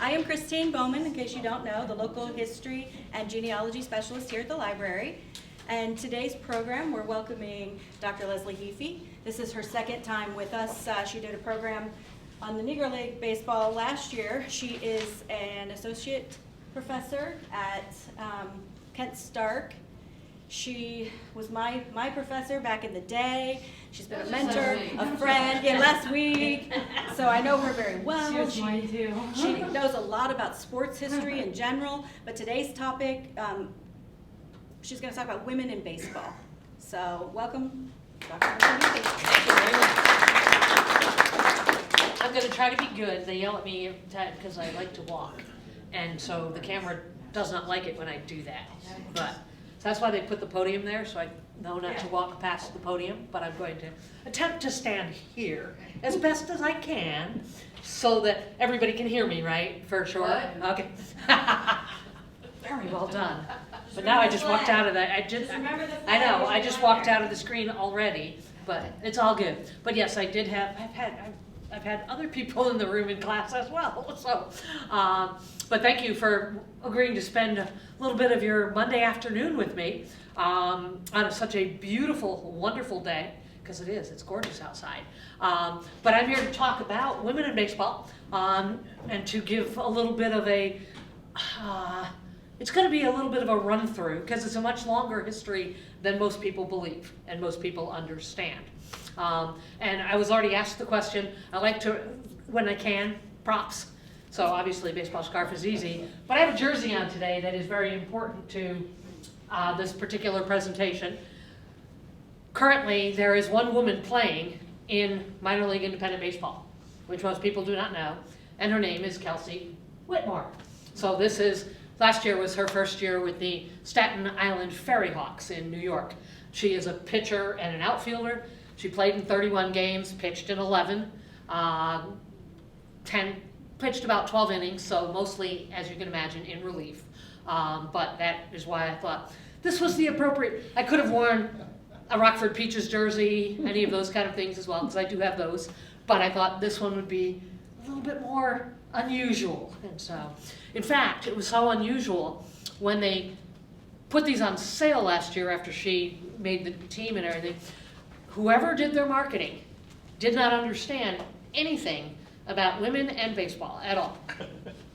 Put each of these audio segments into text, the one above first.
I am Christine Bowman, in case you don't know, the local history and genealogy specialist here at the library. And today's program, we're welcoming Dr. Leslie Heaphy. This is her second time with us. She did a program on the Negro League baseball last year. She is an associate professor at Kent Stark. She was my professor back in the day. She's been a mentor, a friend, last week. So I know her very well. She was mine too. She knows a lot about sports history in general, but today's topic, she's going to talk about women in baseball. So welcome, Dr. Heaphy. Thank you very much. I'm going to try to be good. They yell at me every time because I like to walk. And so the camera does not like it when I do that. But so that's why they put the podium there, so I know not to walk past the podium, but I'm going to attempt to stand here as best as I can so that everybody can hear me, right? For sure? What? Okay. Very well done. But now I just walked out of that. I know, I just walked out of the screen already, but it's all good. But yes, I did have, I've had other people in the room in class as well. So, but thank you for agreeing to spend a little bit of your Monday afternoon with me on such a beautiful, wonderful day, because it is, it's gorgeous outside. But I'm here to talk about women in baseball and to give a little bit of a, it's going to be a little bit of a run through because it's a much longer history than most people believe and most people understand. And I was already asked the question. I like to, when I can, props. So obviously baseball scarf is easy, but I have a jersey on today that is very important to this particular presentation. Currently, there is one woman playing in minor league independent baseball, which most people do not know, and her name is Kelsey Whitmore. So this is, last year was her first year with the Staten Island Ferry Hawks in New York. She is a pitcher and an outfielder. She played in 31 games, pitched in 11, pitched about 12 innings, so mostly, as you can imagine, in relief. But that is why I thought this was the appropriate, I could have worn a Rockford Peaches jersey, any of those kind of things as well, because I do have those. But I thought this one would be a little bit more unusual. And so, in fact, it was so unusual when they put these on sale last year after she made the team and everything. Whoever did their marketing did not understand anything about women and baseball at all,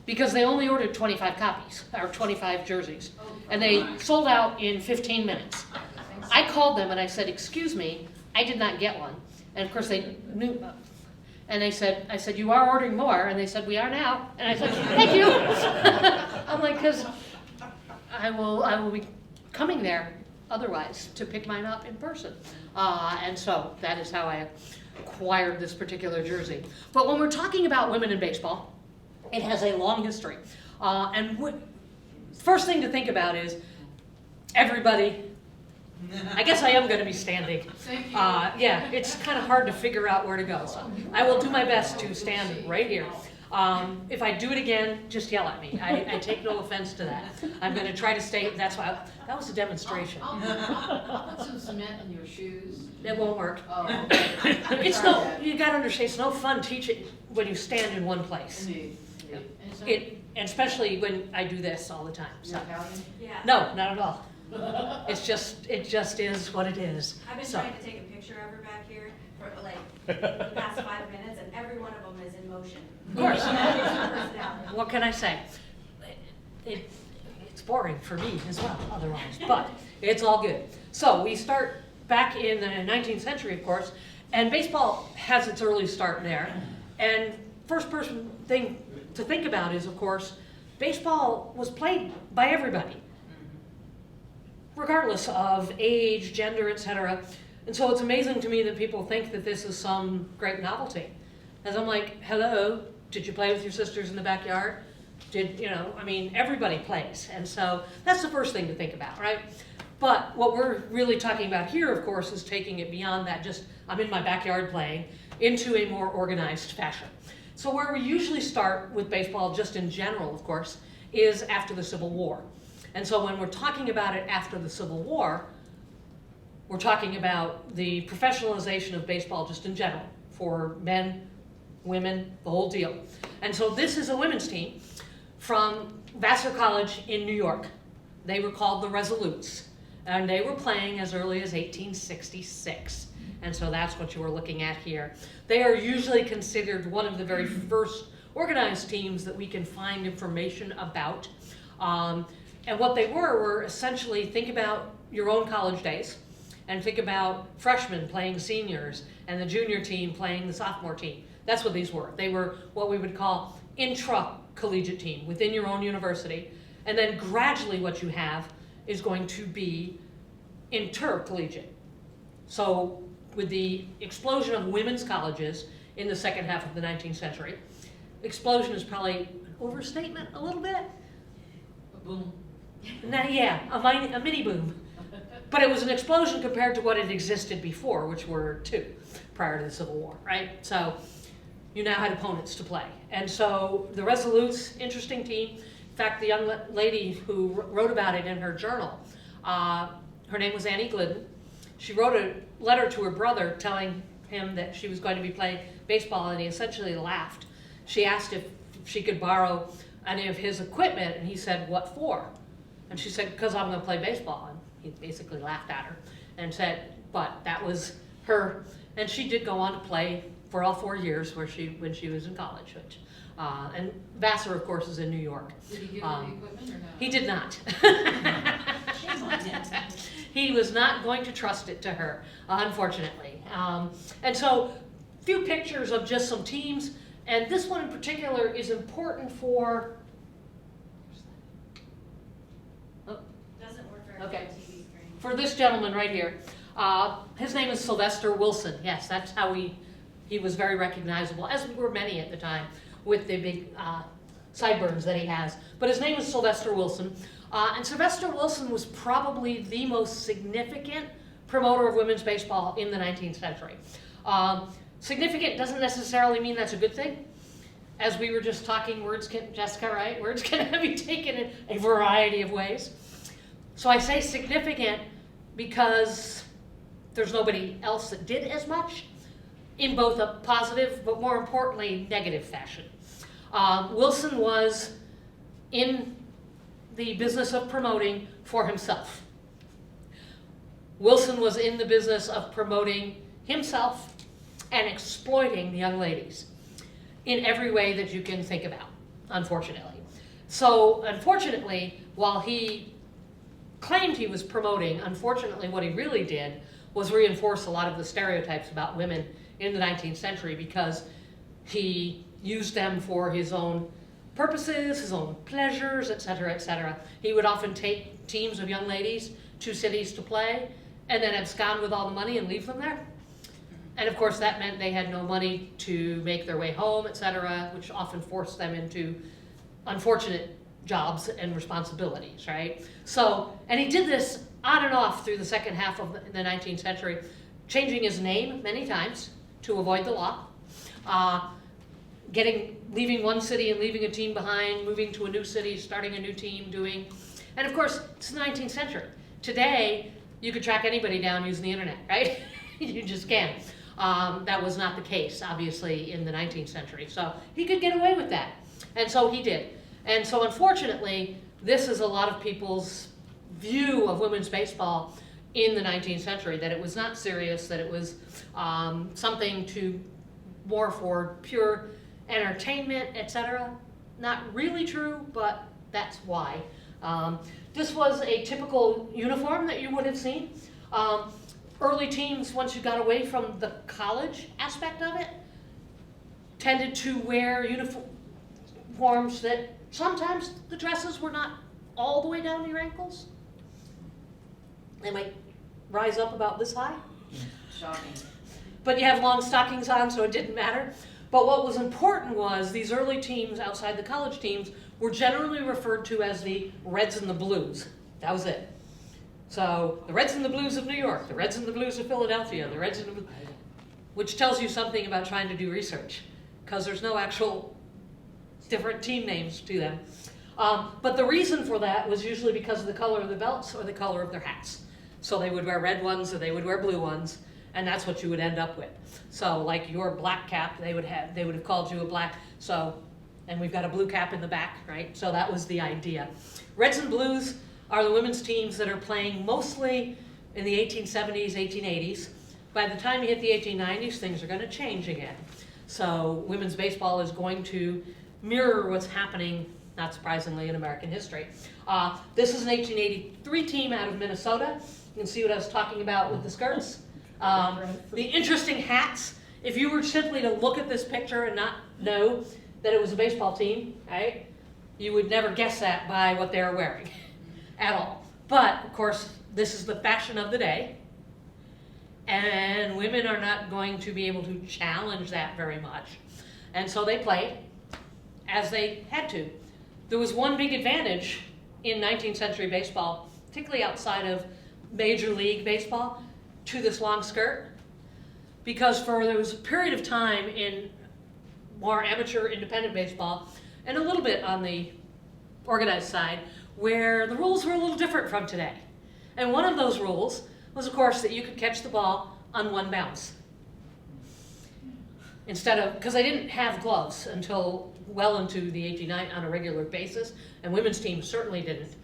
because they only ordered 25 copies, or 25 jerseys, and they sold out in 15 minutes. I called them and I said, excuse me, I did not get one. And of course they knew, and I said, you are ordering more? And they said, we are now. And I said, thank you. I'm like, because I will be coming there otherwise to pick mine up in person. And so that is how I acquired this particular jersey. But when we're talking about women in baseball, it has a long history. First thing to think about is everybody, I guess I am going to be standing. Yeah, it's kind of hard to figure out where to go. So I will do my best to stand right here. If I do it again, just yell at me. I take no offense to that. I'm going to try to stay, that's why, that was a demonstration. I'll put some cement in your shoes. It won't work. Oh, okay. It's no, you got to understand, it's no fun teaching when you stand in one place. Indeed. And especially when I do this all the time. So. Italian? Yeah. No, not at all. It just is what it is. I've been So. trying to take a picture of her back here for like the past 5 minutes, and every one of them is in motion. Of course. That is her personality. What can I say? It's boring for me as well, otherwise, but it's all good. So we start back in the 19th century, of course, and baseball has its early start there. And first person thing to think about is, of course, baseball was played by everybody, regardless of age, gender, etc. And so it's amazing to me that people think that this is some great novelty. As I'm like, hello, did you play with your sisters in the backyard? Everybody plays. And so that's the first thing to think about, right? But what we're really talking about here, of course, is taking it beyond that, just I'm in my backyard playing, into a more organized fashion. So where we usually start with baseball, just in general, of course, is after the Civil War. And so when we're talking about it after the Civil War, we're talking about the professionalization of baseball just in general, for men women, the whole deal. And so this is a women's team from Vassar College in New York. They were called the Resolutes, and they were playing as early as 1866. And so that's what you were looking at here. They are usually considered one of the very first organized teams that we can find information about. And what they were essentially, think about your own college days, and think about freshmen playing seniors, and the junior team playing the sophomore team. That's what these were. They were what we would call intra-collegiate team within your own university. And then gradually what you have is going to be intercollegiate. So with the explosion of women's colleges in the second half of the 19th century, explosion is probably an overstatement a little bit. A boom. Yeah, a mini boom. But it was an explosion compared to what had existed before, which were two prior to the Civil War, right? So you now had opponents to play. And so the Resolutes, interesting team. In fact, the young lady who wrote about it in her journal, her name was Annie Glidden. She wrote a letter to her brother telling him that she was going to be playing baseball, and he essentially laughed. She asked if she could borrow any of his equipment, and he said, "What for?" And she said, "Because I'm going to play baseball." And he basically laughed at her and said, but that was her. And she did go on to play for all 4 years when she was in college. Which, and Vassar, of course, is in New York. Did he give her the equipment or no? He did not. Shame on him. He was not going to trust it to her, unfortunately. And so, few pictures of just some teams, and this one in particular is important for. Doesn't work very Okay. well on TV screen. For this gentleman right here. His name is Sylvester Wilson. Yes, that's how he was very recognizable, as were many at the time, with the big sideburns that he has. But his name is Sylvester Wilson. And Sylvester Wilson was probably the most significant promoter of women's baseball in the 19th century. Significant doesn't necessarily mean that's a good thing. As we were just talking, Jessica, right? Words can be taken in a variety of ways. So I say significant because there's nobody else that did as much in both a positive, but more importantly, negative fashion. Wilson was in the business of promoting for himself. Wilson was in the business of promoting himself and exploiting the young ladies in every way that you can think about, unfortunately. So, unfortunately, while he claimed he was promoting, unfortunately what he really did was reinforce a lot of the stereotypes about women in the 19th century, because he used them for his own purposes, his own pleasures, etc., etc. He would often take teams of young ladies to cities to play and then abscond with all the money and leave them there. And of course that meant they had no money to make their way home, etc., which often forced them into unfortunate jobs and responsibilities, right? So, and he did this on and off through the second half of the 19th century, changing his name many times to avoid the law, leaving one city and leaving a team behind, moving to a new city, starting a new team, and of course, it's the 19th century. Today, you could track anybody down using the internet, right? You just can. That was not the case, obviously, in the 19th century. So he could get away with that, and so he did. And so unfortunately, this is a lot of people's view of women's baseball in the 19th century, that it was not serious, that it was something more for pure entertainment, etc. Not really true, but that's why. This was a typical uniform that you would have seen. Early teams, once you got away from the college aspect of it, tended to wear uniforms that sometimes the dresses were not all the way down to your ankles. They might rise up about this high. Shocking. But you have long stockings on, so it didn't matter. But what was important was these early teams outside the college teams were generally referred to as the Reds and the Blues. That was it. So the Reds and the Blues of New York, the Reds and the Blues of Philadelphia, the Reds and the Blues, which tells you something about trying to do research, because there's no actual different team names to them. But the reason for that was usually because of the color of the belts or the color of their hats. So they would wear red ones or they would wear blue ones. and that's what you would end up with. So like your black cap, they would have called you a black, so, and we've got a blue cap in the back, right? So that was the idea. Reds and blues are the women's teams that are playing mostly in the 1870s, 1880s. By the time you hit the 1890s, things are going to change again. So women's baseball is going to mirror what's happening, not surprisingly, in American history. This is an 1883 team out of Minnesota. You can see what I was talking about with the skirts. The interesting hats, if you were simply to look at this picture and not know that it was a baseball team, right, you would never guess that by what they're wearing at all. But, of course, this is the fashion of the day. And women are not going to be able to challenge that very much. And so they played as they had to. There was one big advantage in 19th century baseball, particularly outside of Major League Baseball, to this long skirt, because there was a period of time in more amateur independent baseball, and a little bit on the organized side, where the rules were a little different from today. And one of those rules was, of course, that you could catch the ball on one bounce. Instead of, because they didn't have gloves until well into the 1890s on a regular basis, and women's teams certainly didn't.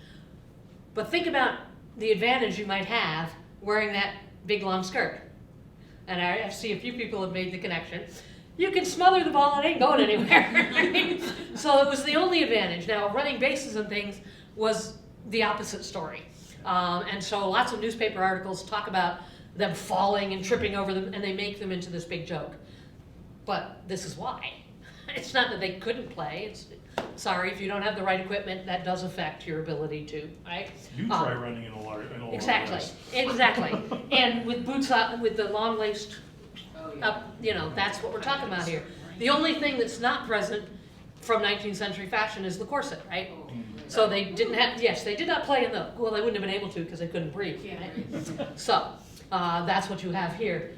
But think about the advantage you might have wearing that big long skirt. And I see a few people have made the connection. You can smother the ball, it ain't going anywhere. So it was the only advantage. Now, running bases and things was the opposite story. And so lots of newspaper articles talk about them falling and tripping over them, and they make them into this big joke. But this is why. It's not that they couldn't play. It's, sorry, if you don't have the right equipment, that does affect your ability to, right? You try running in a large Exactly, race. exactly. And with boots up, with the long laced Oh, yeah. up, you know, that's what we're talking about here. The only thing that's not present from 19th century fashion is the corset, right? Oh, So they didn't have, yes, they did not play in the, well, they wouldn't have been able to because they couldn't breathe. Can't Right? breathe. So that's what you have here.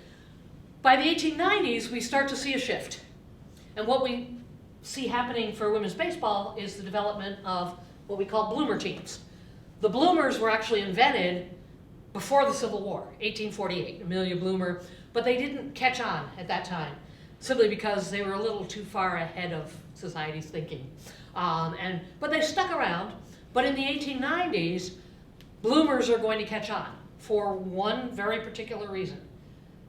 By the 1890s, we start to see a shift. And what we see happening for women's baseball is the development of what we call bloomer teams. The bloomers were actually invented before the Civil War, 1848, Amelia Bloomer, but they didn't catch on at that time, simply because they were a little too far ahead of society's thinking. But they stuck around, but in the 1890s, bloomers are going to catch on for one very particular reason,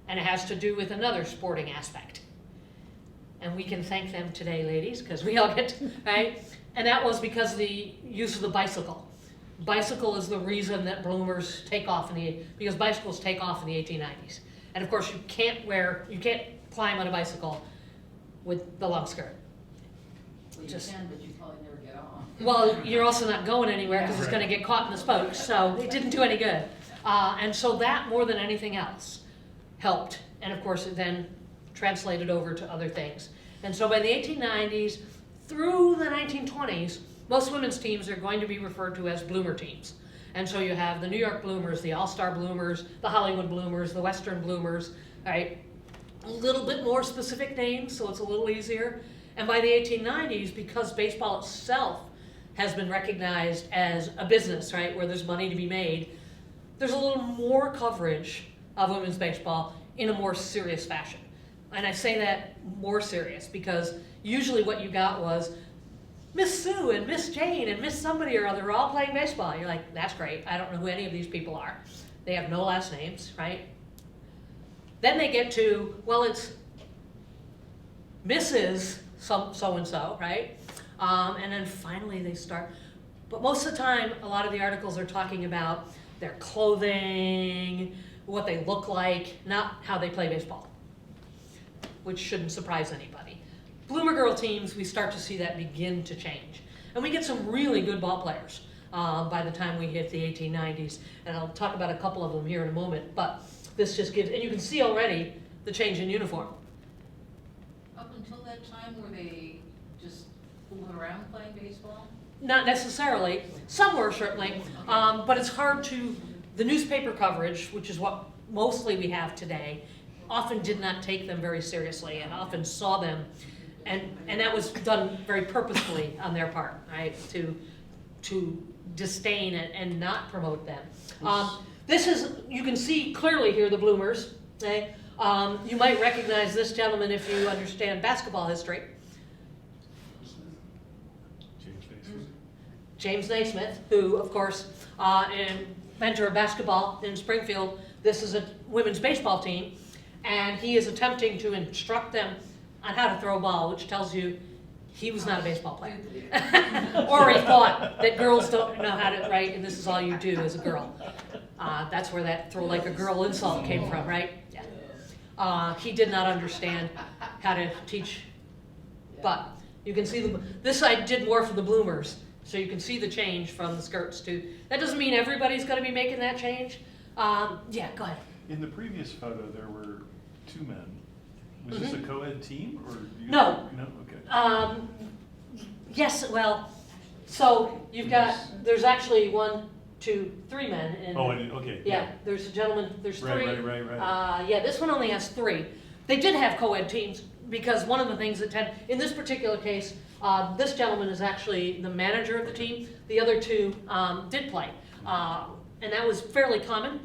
and it has to do with another sporting aspect. And we can thank them today, ladies, because we all get to, right? And that was because of the use of the bicycle. Bicycle is the reason that bloomers take off because bicycles take off in the 1890s. And of course, you can't climb on a bicycle with the long skirt. Well, you Just- can, but you probably never get on. Well, you're also not going anywhere because it's Right. going to get caught in the spokes, so it didn't do any good. And so that, more than anything else, helped. And of course, it then translated over to other things. And so by the 1890s through the 1920s, most women's teams are going to be referred to as bloomer teams. And so you have the New York Bloomers, the All-Star Bloomers, the Hollywood Bloomers, the Western Bloomers, right? A little bit more specific names, so it's a little easier. And by the 1890s, because baseball itself has been recognized as a business, right, where there's money to be made, there's a little more coverage of women's baseball in a more serious fashion. And I say that more serious because usually what you got was Miss Sue and Miss Jane and Miss somebody or other are all playing baseball. You're like, that's great. I don't know who any of these people are. They have no last names, right? Then they get to, well, it's Mrs. So-and-so, right? And then finally they start. But most of the time, a lot of the articles are talking about their clothing, what they look like, not how they play baseball, which shouldn't surprise anybody. Bloomer girl teams, we start to see that begin to change. And we get some really good ball players by the time we hit the 1890s. And I'll talk about a couple of them here in a moment. But this just gives, and you can see already the change in uniform. Up until that time, were they just fooling around playing baseball? Not necessarily. Some were certainly. But it's hard to, the newspaper coverage, which is what mostly we have today, often did not take them very seriously and often saw them. And that was done very purposefully on their part, right, to disdain and not promote them. This is, you can see clearly here the bloomers Okay? You might recognize this gentleman if you understand basketball history. James Naismith, who, of course, inventor of basketball in Springfield. This is a women's baseball team, and he is attempting to instruct them on how to throw a ball, which tells you he was not a baseball player. Or he thought that girls don't know how to, right, and this is all you do as a girl. That's where that throw like a girl insult came from, right? Yeah. He did not understand how to teach, but you can see this I did more for the bloomers. So you can see the change from the skirts to, that doesn't mean everybody's going to be making that change. Yeah, go ahead. In the previous photo, there were 2 men. Was this a co-ed team or? No. No, okay. Yes, well, so you've got, there's actually 1, 2, 3 men. And, okay. Yeah, there's a gentleman, there's 3. Right. Yeah, this one only has 3. They did have co-ed teams because one of the things that in this particular case, this gentleman is actually the manager of the team. The other 2 did play. And that was fairly common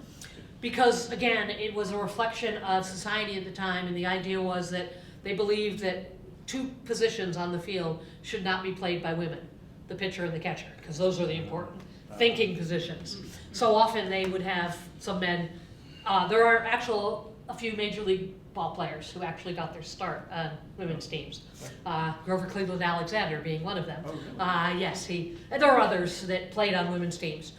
because, again, it was a reflection of society at the time, and the idea was that they believed that 2 positions on the field should not be played by women, the pitcher and the catcher, because those are the important thinking positions. So often they would have some men. There are a few Major League ball players who actually got their start on women's teams. Grover Cleveland Alexander being one of them. Yes, there are others that played on women's teams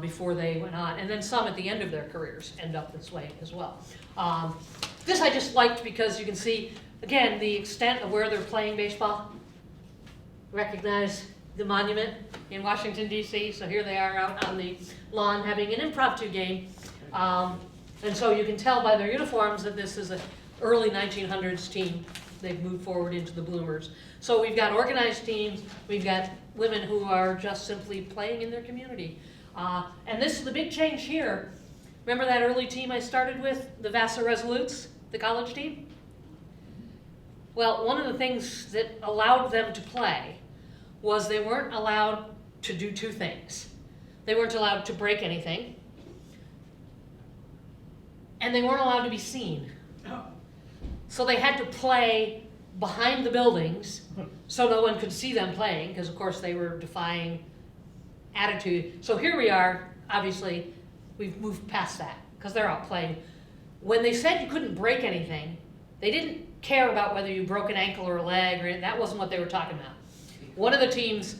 before they went on, and then some at the end of their careers end up this way as well. This I just liked because you can see, again, the extent of where they're playing baseball. Recognize the monument in Washington, D.C., so here they are out on the lawn having an impromptu game. And so you can tell by their uniforms that this is an early 1900s team. They've moved forward into the bloomers. So we've got organized teams. We've got women who are just simply playing in their community. And this is the big change here. Remember that early team I started with, the Vassar Resolutes, the college team? Well, one of the things that allowed them to play was they weren't allowed to do 2 things. They weren't allowed to break anything, and they weren't allowed to be seen. So they had to play behind the buildings so no one could see them playing, because of course they were defying attitude. So here we are, obviously, we've moved past that, because they're out playing. When they said you couldn't break anything, they didn't care about whether you broke an ankle or a leg, or that wasn't what they were talking about. One of the teams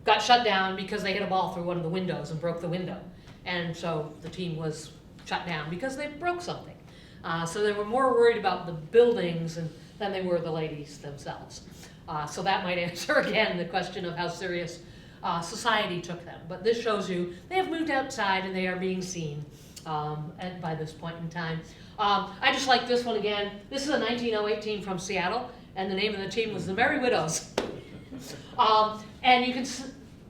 got shut down because they hit a ball through one of the windows and broke the window. And so the team was shut down because they broke something. So they were more worried about the buildings than they were the ladies themselves. So that might answer again the question of how serious society took them. But this shows you they have moved outside and they are being seen by this point in time. I just like this one again. This is a 1908 team from Seattle, and the name of the team was the Merry Widows. And you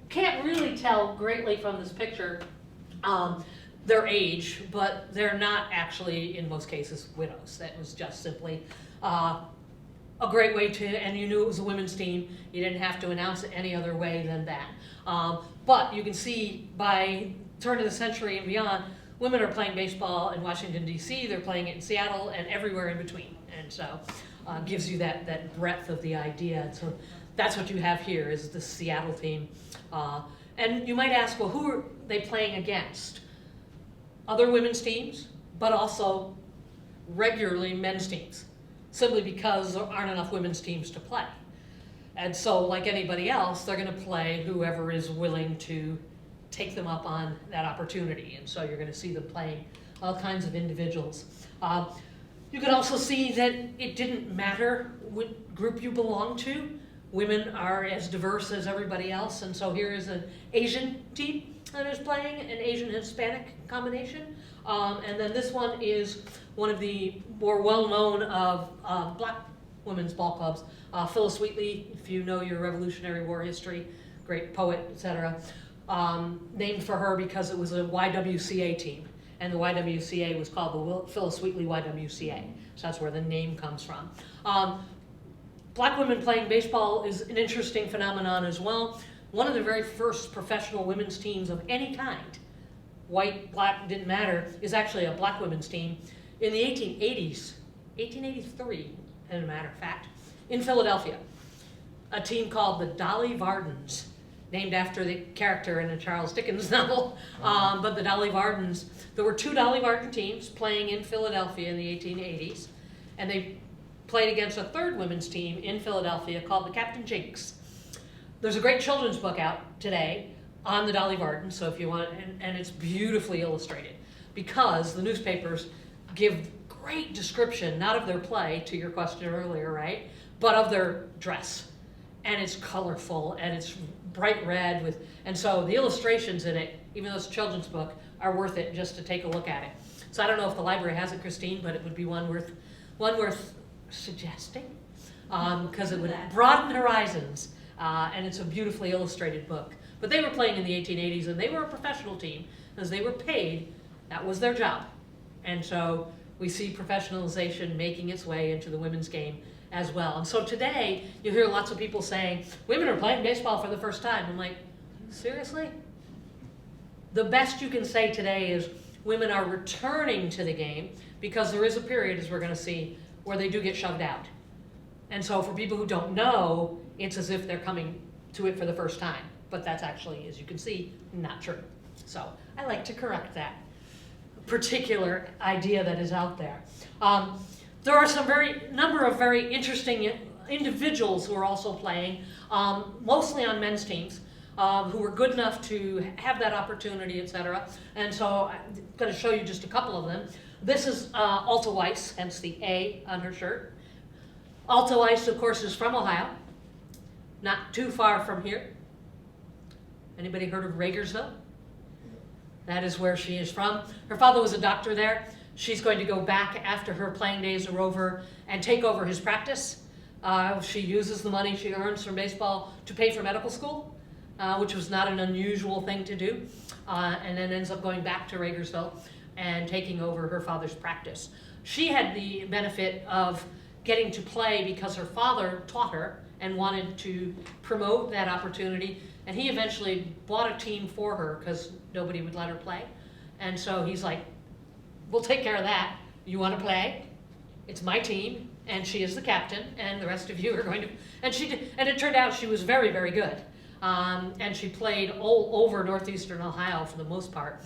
can't really tell greatly from this picture their age, but they're not actually, in most cases, widows. That was just simply a great way to, and you knew it was a women's team. You didn't have to announce it any other way than that. But you can see by turn of the century and beyond, women are playing baseball in Washington, D.C., they're playing it in Seattle, and everywhere in between. And so gives you that breadth of the idea. And so that's what you have here is the Seattle team. And you might ask, well, who are they playing against? Other women's teams, but also regularly men's teams, simply because there aren't enough women's teams to play. And so, like anybody else, they're going to play whoever is willing to take them up on that opportunity. And so you're going to see them playing all kinds of individuals. You can also see that it didn't matter what group you belong to. Women are as diverse as everybody else, and so here is an Asian team that is playing, an Asian-Hispanic combination. And then this one is one of the more well-known of black women's ball clubs. Phyllis Wheatley, if you know your Revolutionary War history, great poet, etc., named for her because it was a YWCA team. And the YWCA was called the Phyllis Wheatley YWCA. So that's where the name comes from. Black women playing baseball is an interesting phenomenon as well. One of the very first professional women's teams of any kind, white, black, didn't matter, is actually a black women's team. in the 1880s, 1883, as a matter of fact, in Philadelphia, a team called the Dolly Vardens, named after the character in a Charles Dickens novel, but the Dolly Vardens, there were 2 Dolly Varden teams playing in Philadelphia in the 1880s, and they played against a 3rd women's team in Philadelphia called the Captain Jinks. There's a great children's book out today on the Dolly Varden, so if you want, and it's beautifully illustrated, because the newspapers give great description, not of their play, to your question earlier, right, but of their dress. And it's colorful, and it's bright red with, and so the illustrations in it, even though it's a children's book, are worth it just to take a look at it. So I don't know if the library has it, Christine, but it would be one worth suggesting, because it would broaden horizons, and it's a beautifully illustrated book. But they were playing in the 1880s, and they were a professional team, as they were paid, that was their job. And so we see professionalization making its way into the women's game as well. And so today, you hear lots of people saying, women are playing baseball for the first time. I'm like, seriously? The best you can say today is women are returning to the game, because there is a period, as we're going to see, where they do get shoved out. And so for people who don't know, it's as if they're coming to it for the first time. But that's actually, as you can see, not true. So I like to correct that particular idea that is out there. There are some number of very interesting individuals who are also playing, mostly on men's teams, who were good enough to have that opportunity, etc. And so I'm going to show you just a couple of them. This is Alta Weiss, hence the A on her shirt. Alta Weiss, of course, is from Ohio, not too far from here. Anybody heard of Ragersville? That is where she is from. Her father was a doctor there. She's going to go back after her playing days are over and take over his practice. She uses the money she earns from baseball to pay for medical school, which was not an unusual thing to do, and then ends up going back to Ragersville and taking over her father's practice. She had the benefit of getting to play because her father taught her and wanted to promote that opportunity, and he eventually bought a team for her because nobody would let her play. And so he's like, we'll take care of that. You want to play? It's my team, and she is the captain, and the rest of you are going to, and she did, and it turned out she was very, very good. And she played all over northeastern Ohio for the most part.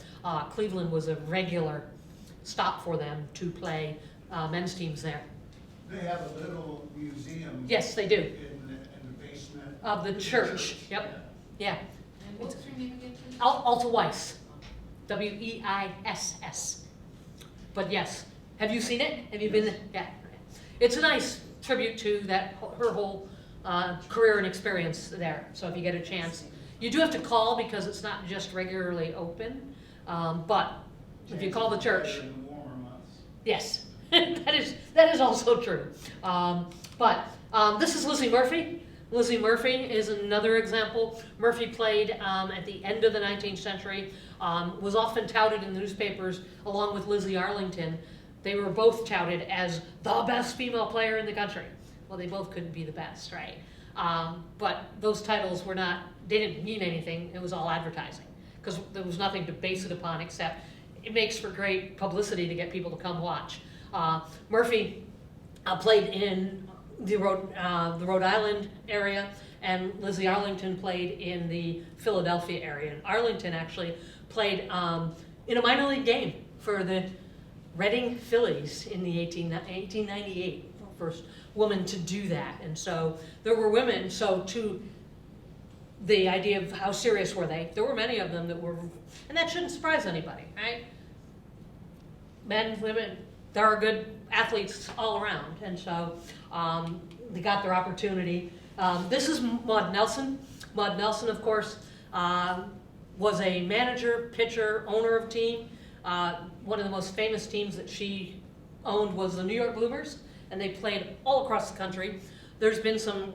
Cleveland was a regular stop for them to play men's teams there. They have a little museum. Yes, they do. In the basement. Of the church. Yep. Yeah. And what's her name again? Alta Weiss. W-E-I-S-S. But yes, have you seen it? Have you been? Yeah. It's a nice tribute to that her whole career and experience there. So if you get a chance, you do have to call because it's not just regularly open. But if you call the church, In the warmer months. yes, that is also true. But this is Lizzie Murphy. Lizzie Murphy is another example. Murphy played at the end of the 19th century, was often touted in the newspapers along with Lizzie Arlington. They were both touted as the best female player in the country. Well, they both couldn't be the best, right? But those titles were not, they didn't mean anything. It was all advertising because there was nothing to base it upon except it makes for great publicity to get people to come watch. Murphy played in the Rhode Island area, and Lizzie Arlington played in the Philadelphia area. And Arlington actually played in a minor league game for the Reading Phillies in the 1898, first woman to do that. And so there were women, so to the idea of how serious were they, there were many of them that were, and that shouldn't surprise anybody, right? Men, women, there are good athletes all around, and so they got their opportunity. This is Maud Nelson. Maud Nelson, of course, was a manager, pitcher, owner of team. One of the most famous teams that she owned was the New York Bloomers, and they played all across the country. There's been some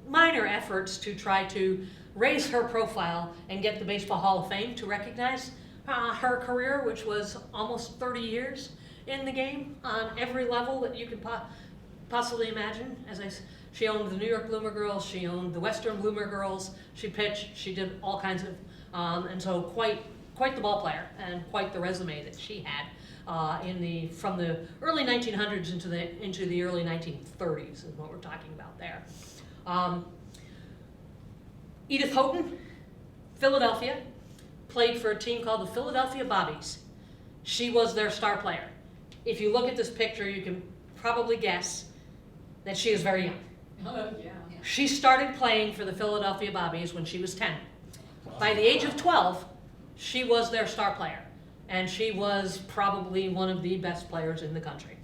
minor efforts to try to raise her profile and get the Baseball Hall of Fame to recognize her career, which was almost 30 years in the game on every level that you could possibly imagine. She owned the New York Bloomer Girls, she owned the Western Bloomer Girls, she pitched, she did all kinds of, and so quite the ball player and quite the resume that she had. from the early 1900s into the early 1930s is what we're talking about there. Edith Houghton, Philadelphia, played for a team called the Philadelphia Bobbies. She was their star player. If you look at this picture, you can probably guess that she is very young. Yeah. She started playing for the Philadelphia Bobbies when she was 10. By the age of 12, she was their star player. And she was probably one of the best players in the country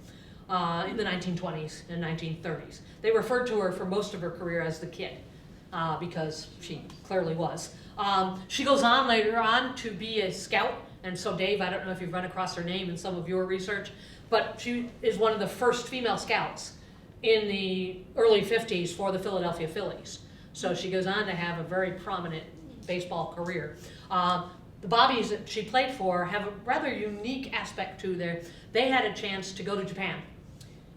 in the 1920s and 1930s. They referred to her for most of her career as the Kid because she clearly was. She goes on later on to be a scout. And so Dave, I don't know if you've run across her name in some of your research, but she is one of the first female scouts in the early 50s for the Philadelphia Phillies. So she goes on to have a very prominent baseball career. The Bobbies that she played for have a rather unique aspect to their, they had a chance to go to Japan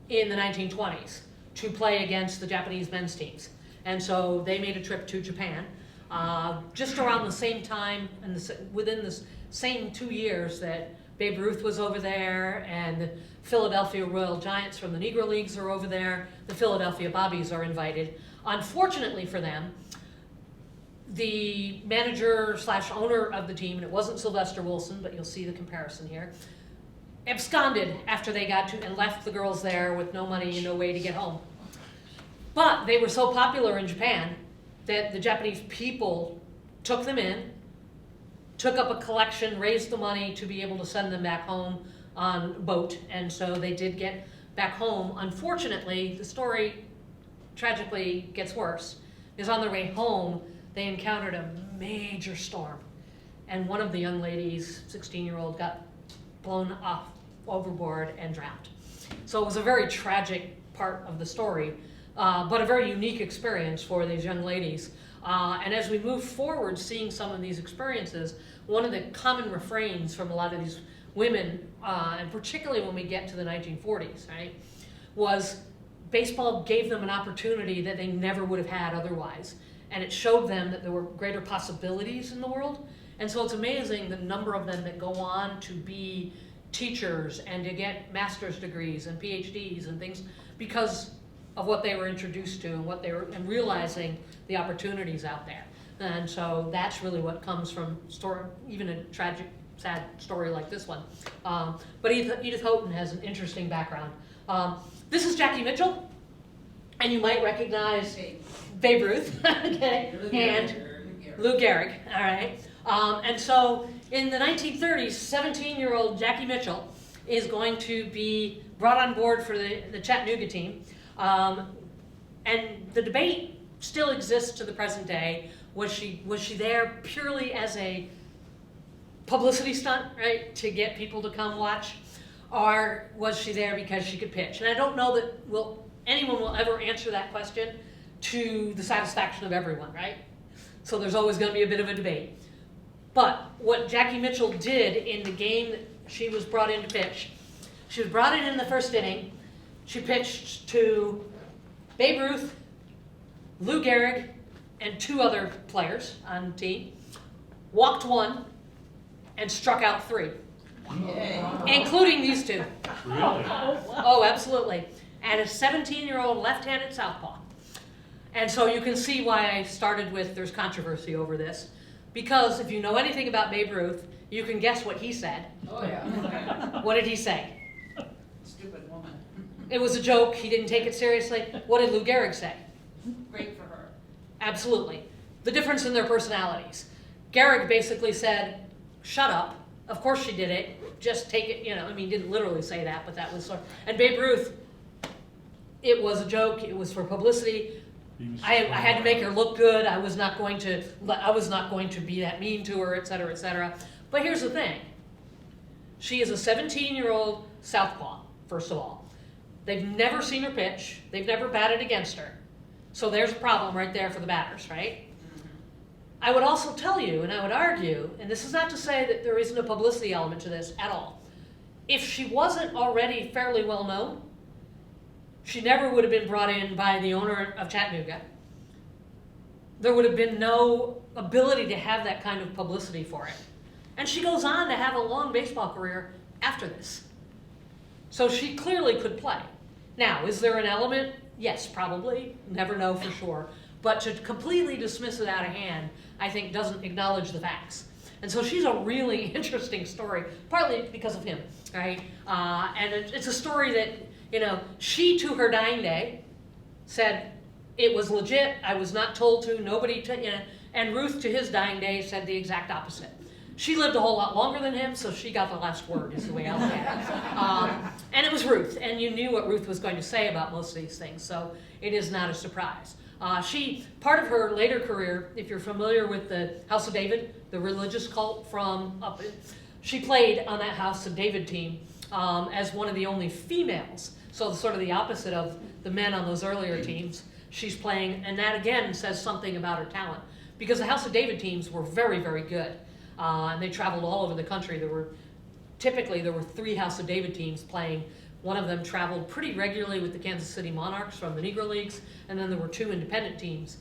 in the 1920s to play against the Japanese men's teams. And so they made a trip to Japan just around the same time and within the same 2 years that Babe Ruth was over there and the Philadelphia Royal Giants from the Negro Leagues are over there. The Philadelphia Bobbies are invited. Unfortunately for them, the manager / owner of the team, and it wasn't Sylvester Wilson, but you'll see the comparison here, absconded after they got to and left the girls there with no money and no way to get home. But they were so popular in Japan that the Japanese people took them in, took up a collection, raised the money to be able to send them back home on boat, and so they did get back home. Unfortunately, the story tragically gets worse, because on their way home, they encountered a major storm, and one of the young ladies, 16-year-old, got blown off overboard and drowned. So it was a very tragic part of the story, but a very unique experience for these young ladies. And as we move forward, seeing some of these experiences, one of the common refrains from a lot of these women, and particularly when we get to the 1940s, right, was baseball gave them an opportunity that they never would have had otherwise. And it showed them that there were greater possibilities in the world. And so it's amazing the number of them that go on to be teachers and to get master's degrees and PhDs and things because of what they were introduced to and what they were, and realizing the opportunities out there. And so that's really what comes from even a tragic, sad story like this one. But Edith Houghton has an interesting background. This is Jackie Mitchell, and you might recognize Babe Ruth, okay, and Lou Gehrig, all right. And so in the 1930s, 17-year-old Jackie Mitchell is going to be brought on board for the Chattanooga team. And the debate still exists to the present day. Was she there purely as a publicity stunt, right, to get people to come watch? Or was she there because she could pitch? And I don't know that anyone will ever answer that question to the satisfaction of everyone, right? So there's always going to be a bit of a debate. But what Jackie Mitchell did in the game that she was brought in to pitch, she was brought in the first inning. She pitched to Babe Ruth, Lou Gehrig, and 2 other players on the team, walked 1, and struck out 3, including these 2. Really? Oh, absolutely. And a 17-year-old left-handed southpaw. And so you can see why I started with there's controversy over this. Because if you know anything about Babe Ruth, you can guess what he said. Oh, yeah. What did he say? Stupid woman. It was a joke. He didn't take it seriously. What did Lou Gehrig say? Great for her. Absolutely. The difference in their personalities. Gehrig basically said, shut up. Of course she did it. Just take it, he didn't literally say that, but that was sort of. And Babe Ruth, it was a joke. It was for publicity. I had to make her look good. I was not going to be that mean to her, et cetera, et cetera. But here's the thing. She is a 17-year-old southpaw, first of all. They've never seen her pitch. They've never batted against her. So there's a problem right there for the batters, right? I would also tell you, and I would argue, and this is not to say that there isn't a publicity element to this at all. If she wasn't already fairly well known, she never would have been brought in by the owner of Chattanooga. There would have been no ability to have that kind of publicity for it. And she goes on to have a long baseball career after this. So she clearly could play. Now, is there an element? Yes, probably. Never know for sure. But to completely dismiss it out of hand, I think doesn't acknowledge the facts. And so she's a really interesting story, partly because of him, right? And it's a story that, you know, she to her dying day said it was legit, I was not told to, nobody, you know, and Ruth to his dying day said the exact opposite. She lived a whole lot longer than him, so she got the last word, is the way I look at it. And it was Ruth, and you knew what Ruth was going to say about most of these things, so it is not a surprise. Part of her later career, if you're familiar with the House of David, the religious cult from she played on that House of David team as one of the only females, so sort of the opposite of the men on those earlier teams. She's playing, and that again says something about her talent, because the House of David teams were very, very good. And they traveled all over the country. There were 3 House of David teams playing. One of them traveled pretty regularly with the Kansas City Monarchs from the Negro Leagues, and then there were 2 independent teams.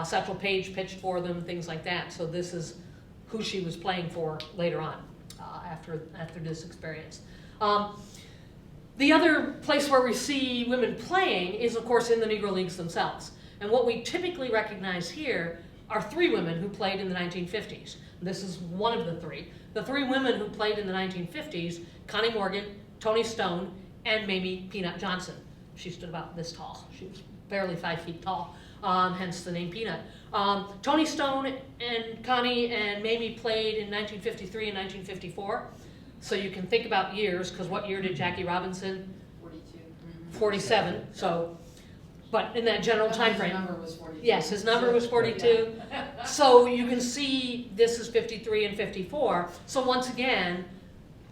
Satchel Paige pitched for them, things like that. So this is who she was playing for later on, after this experience. The other place where we see women playing is, of course, in the Negro Leagues themselves. And what we typically recognize here are 3 women who played in the 1950s. This is one of the 3. The 3 women who played in the 1950s, Connie Morgan, Toni Stone, and Mamie Peanut Johnson. She stood about this tall. She was barely 5 feet tall, hence the name Peanut. Toni Stone and Connie and Mamie played in 1953 and 1954. So you can think about years, because what year did Jackie Robinson? 42. 47. So, but in that general time frame. His number was 42. Yes, his number was 42. So you can see this is 53 and 54. So once again,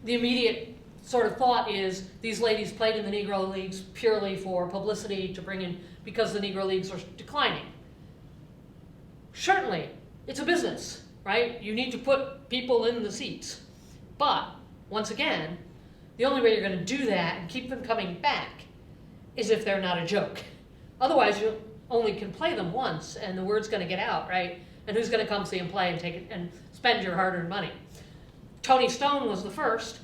the immediate sort of thought is these ladies played in the Negro Leagues purely for publicity to bring in, because the Negro Leagues are declining. Certainly, it's a business, right? You need to put people in the seats. But once again, the only way you're going to do that and keep them coming back is if they're not a joke. Otherwise, you only can play them once, and the word's going to get out, right? And who's going to come see them play and take it and spend your hard-earned money? Toni Stone was the first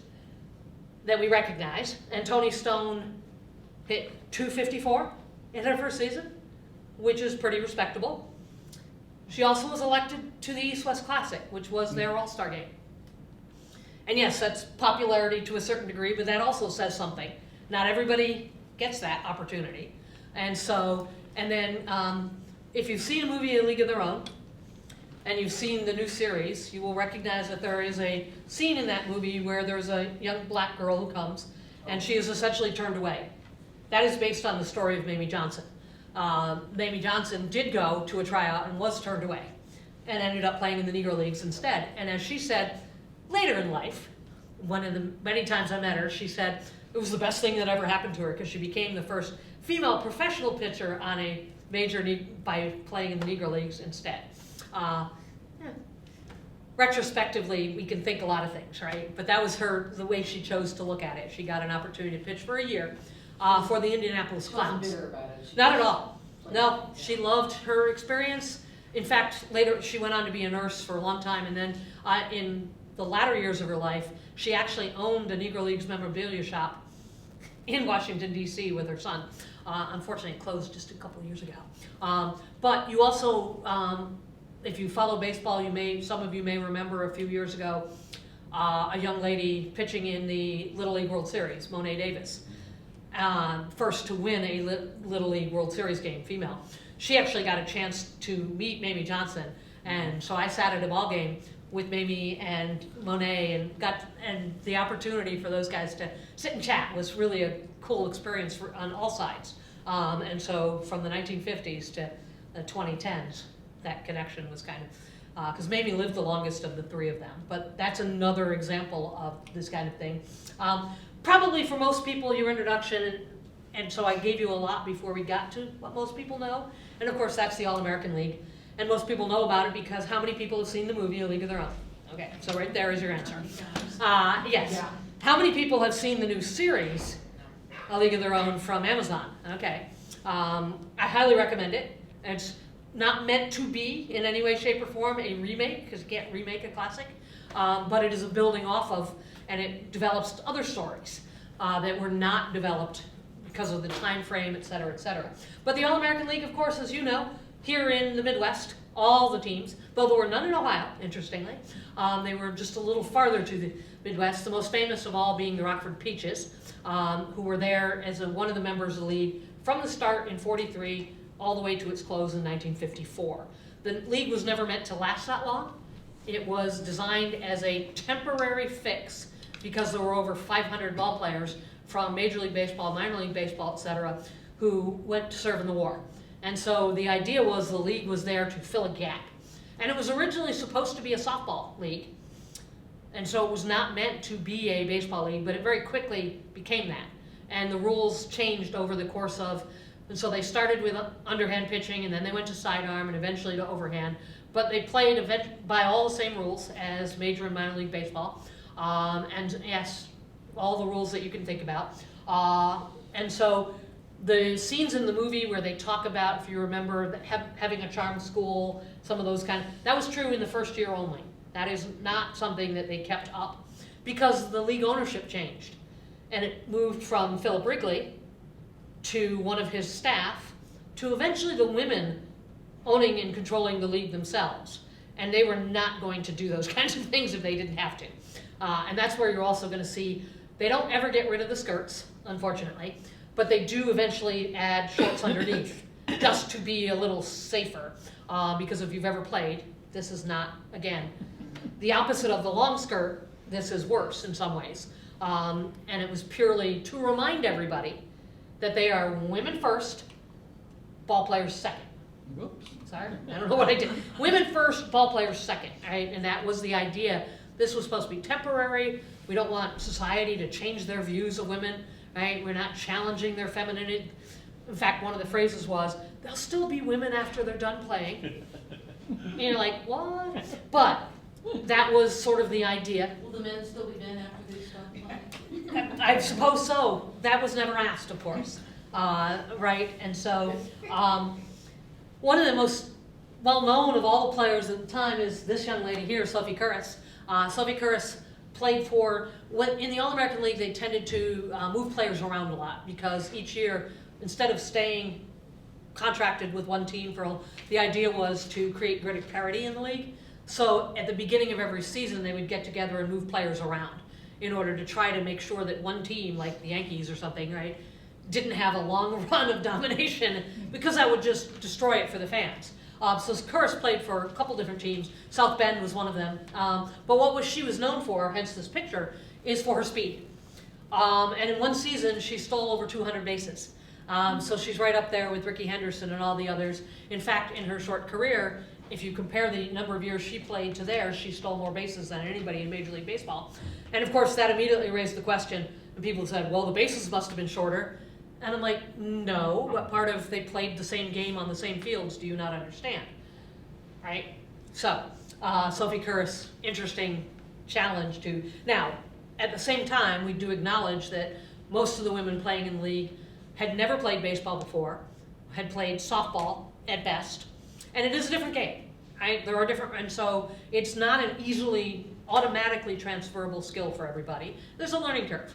that we recognize, and Toni Stone hit .254 in her first season, which is pretty respectable. She also was elected to the East-West Classic, which was their All-Star game. And yes, that's popularity to a certain degree, but that also says something. Not everybody gets that opportunity. And so, and then if you've seen a movie, A League of Their Own, and you've seen the new series, you will recognize that there is a scene in that movie where there's a young black girl who comes, and she is essentially turned away. That is based on the story of Mamie Johnson. Mamie Johnson did go to a tryout and was turned away, and ended up playing in the Negro Leagues instead. And as she said, later in life, one of the many times I met her, she said it was the best thing that ever happened to her, because she became the first female professional pitcher on a major league by playing in the Negro Leagues instead. Retrospectively, we can think a lot of things, right? But that was the way she chose to look at it. She got an opportunity to pitch for a year for the Indianapolis Clowns. She wasn't bitter about it. Not at all. No, she loved her experience. In fact, later she went on to be a nurse for a long time, and then in the latter years of her life, she actually owned a Negro Leagues memorabilia shop in Washington, D.C. with her son. Unfortunately, it closed just a couple of years ago. But you also, if you follow baseball, some of you may remember a few years ago, a young lady pitching in the Little League World Series, Monet Davis, first to win a Little League World Series game, female. She actually got a chance to meet Mamie Johnson, and so I sat at a ball game with Mamie and Monet, and the opportunity for those guys to sit and chat was really a cool experience on all sides. And so from the 1950s to the 2010s, that connection was kind of, because Mamie lived the longest of the 3 of them. But that's another example of this kind of thing. Probably for most people, your introduction, and so I gave you a lot before we got to what most people know. And of course, that's the All-American League. And most people know about it because how many people have seen the movie A League of Their Own? Okay, so right there is your answer. Yes. Yeah. How many people have seen the new series, A League of Their Own, from Amazon? Okay. I highly recommend it. It's not meant to be, in any way, shape, or form, a remake, because you can't remake a classic, but it is a building off of, and it develops other stories. that were not developed because of the time frame, et cetera, et cetera. But the All-American League, of course, as you know, here in the Midwest, all the teams, though there were none in Ohio, interestingly, they were just a little farther to the Midwest, the most famous of all being the Rockford Peaches, who were there as one of the members of the league from the start in '43 all the way to its close in 1954. The league was never meant to last that long. It was designed as a temporary fix because there were over 500 ball players from Major League Baseball, Minor League Baseball, et cetera, who went to serve in the war. And so the idea was the league was there to fill a gap. And it was originally supposed to be a softball league. And so it was not meant to be a baseball league, but it very quickly became that. And the rules changed over the course of, and so they started with underhand pitching, and then they went to sidearm, and eventually to overhand. But they played by all the same rules as Major and Minor League Baseball. And yes, all the rules that you can think about. And so the scenes in the movie where they talk about, if you remember, having a charm school, some of those that was true in the first year only. That is not something that they kept up because the league ownership changed. And it moved from Philip Wrigley to one of his staff to eventually the women owning and controlling the league themselves. And they were not going to do those kinds of things if they didn't have to. And that's where you're also going to see, they don't ever get rid of the skirts, unfortunately, but they do eventually add shorts underneath just to be a little safer. Because if you've ever played, this is not, again, the opposite of the long skirt. This is worse in some ways. And it was purely to remind everybody that they are women first, ball players second. Whoops, sorry, I don't know what I did. Women first, ball players second, right? And that was the idea. This was supposed to be temporary. We don't want society to change their views of women, right? We're not challenging their femininity. In fact, one of the phrases was, they'll still be women after they're done playing. And you're like, what? But that was sort of the idea. Will the men still be men after they stop playing? I suppose so. That was never asked, of course. Right, and so one of the most well-known of all the players at the time is this young lady here, Sophie Curris. Sophie Curris played for, in the All-American League, they tended to move players around a lot because each year, instead of staying contracted with one team, the idea was to create greater parity in the league. So at the beginning of every season, they would get together and move players around in order to try to make sure that one team, like the Yankees or something, right, didn't have a long run of domination because that would just destroy it for the fans. So Curris played for a couple different teams. South Bend was one of them. But what she was known for, hence this picture, is for her speed. And in one season, she stole over 200 bases. So she's right up there with Rickey Henderson and all the others. In fact, in her short career, if you compare the number of years she played to theirs, she stole more bases than anybody in Major League Baseball. And of course, that immediately raised the question, and people said, well, the bases must have been shorter. And I'm like, no, what part of they played the same game on the same fields do you not understand, right? So, Sophie Curris, interesting challenge to, now, at the same time, we do acknowledge that most of the women playing in the league had never played baseball before, had played softball at best, and it is a different game, right? There are different, and so it's not an easily, automatically transferable skill for everybody. There's a learning curve.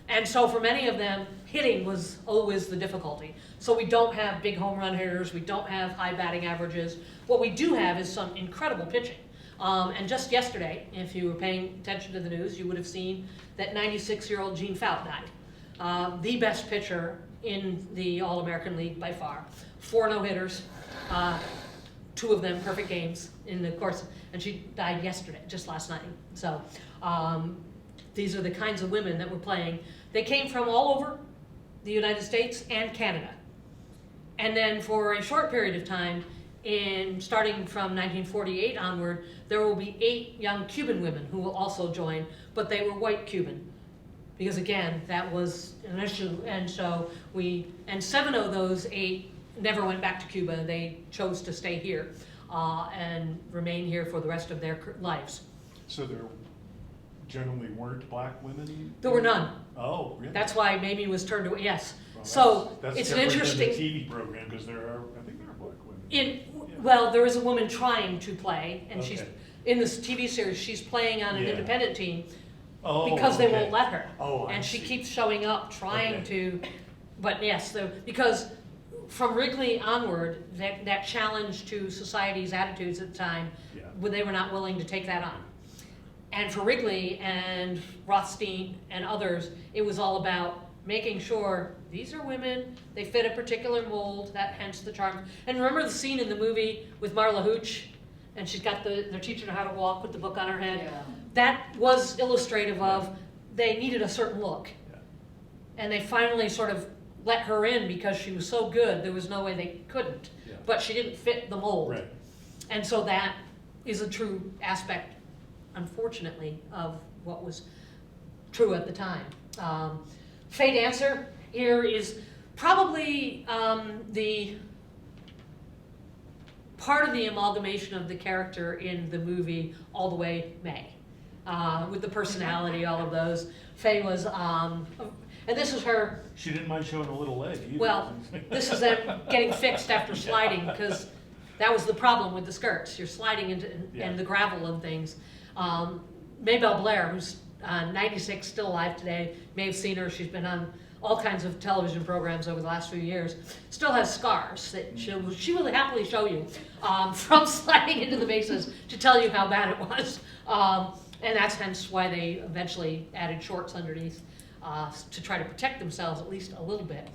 And so for many of them, hitting was always the difficulty. So we don't have big home run hitters, we don't have high batting averages. What we do have is some incredible pitching. And just yesterday, if you were paying attention to the news, you would have seen that 96-year-old Gene Fout died. The best pitcher in the All-American League by far. 4 no-hitters, 2 of them perfect games in the course, and she died yesterday, just last night. So these are the kinds of women that were playing. They came from all over the United States and Canada. And then for a short period of time, starting from 1948 onward, there will be 8 young Cuban women who will also join, but they were white Cuban. Because again, that was an issue, and so 7 of those 8 never went back to Cuba. They chose to stay here and remain here for the rest of their lives. So there generally weren't black women? There were none. Oh, really? That's why Mamie was turned away, yes. Well, So that's it's an different interesting. than the TV program, because I think there are black women. In, well, there is a woman trying to play, and she's Okay. in this TV series. She's playing on an Yeah. independent team, Oh, because they okay. won't let her. Oh, I And she see. keeps showing up, trying Okay. to, but yes, because from Wrigley onward, that challenge to society's attitudes at the time, Yeah. when they were not willing to take that on. And for Wrigley and Rothstein and others, it was all about making sure these are women, they fit a particular mold, that hence the charm. And remember the scene in the movie with Marla Hooch, and she's got they're teaching her how to walk with the book on her head. Yeah. That was illustrative of they needed a certain look. Yeah. And they finally sort of let her in because she was so good, there was no way they couldn't. Yeah. But she didn't fit the mold. Right. And so that is a true aspect, unfortunately, of what was true at the time. Faye Dancer here is probably the part of the amalgamation of the character in the movie all the way May. With the personality, all of those. Faye was, and this is her, She didn't mind showing a little leg either. well, this is them getting fixed after sliding, because that was the problem with the skirts. You're sliding into Yeah. and the gravel and things. Maybelle Blair, who's 96, still alive today, may have seen her. She's been on all kinds of television programs over the last few years. Still has scars that she will happily show you from sliding into the bases to tell you how bad it was. And that's hence why they eventually added shorts underneath to try to protect themselves at least a little bit.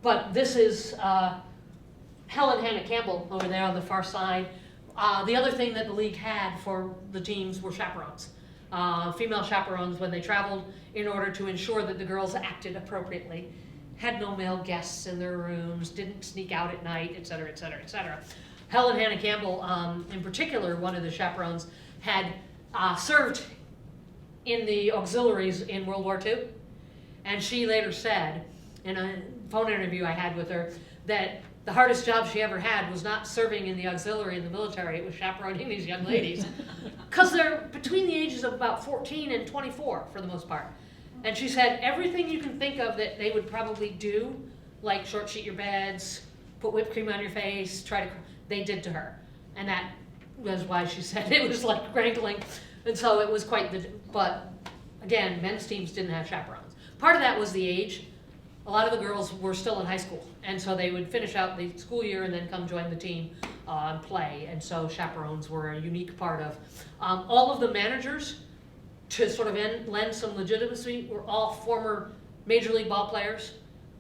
But this is Helen Hannah Campbell over there on the far side. The other thing that the league had for the teams were chaperones. Female chaperones when they traveled in order to ensure that the girls acted appropriately, had no male guests in their rooms, didn't sneak out at night, et cetera, et cetera, et cetera. Helen Hannah Campbell, in particular, one of the chaperones, had served in the auxiliaries in World War II. And she later said, in a phone interview I had with her, that the hardest job she ever had was not serving in the auxiliary in the military, it was chaperoning these young ladies. Because they're between the ages of about 14 and 24 for the most part. And she said everything you can think of that they would probably do, like short sheet your beds, put whipped cream on your face, they did to her. And that was why she said it was like wrangling. And so it was but again, men's teams didn't have chaperones. Part of that was the age. A lot of the girls were still in high school, and so they would finish out the school year and then come join the team and play, and so chaperones were a unique part of. All of the managers, to sort of lend some legitimacy, were all former Major League ball players,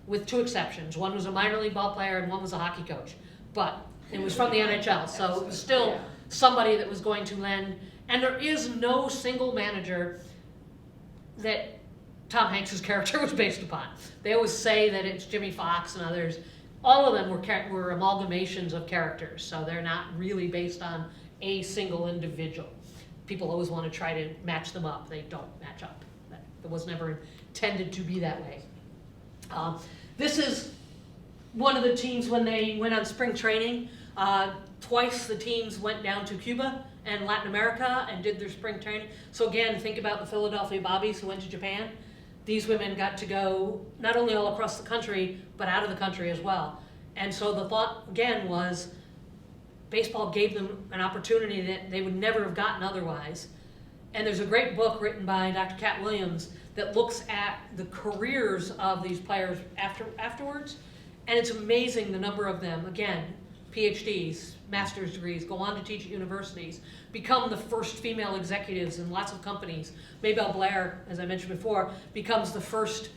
with two exceptions. One was a minor league ball player and one was a hockey coach, but it was from the NHL, so it was still somebody that was going to lend, and there is no single manager that Tom Hanks' character was based upon. They always say that it's Jimmy Fox and others. All of them were amalgamations of characters, so they're not really based on a single individual. People always want to try to match them up. They don't match up. That was never intended to be that way. This is one of the teams when they went on spring training. Twice the teams went down to Cuba and Latin America and did their spring training. So again, think about the Philadelphia Bobbies who went to Japan. These women got to go not only all across the country, but out of the country as well. And so the thought, again, was baseball gave them an opportunity that they would never have gotten otherwise. And there's a great book written by Dr. Cat Williams that looks at the careers of these players afterwards. And it's amazing the number of them, again, PhDs, master's degrees, go on to teach at universities, become the first female executives in lots of companies. Maybelle Blair, as I mentioned before, becomes the first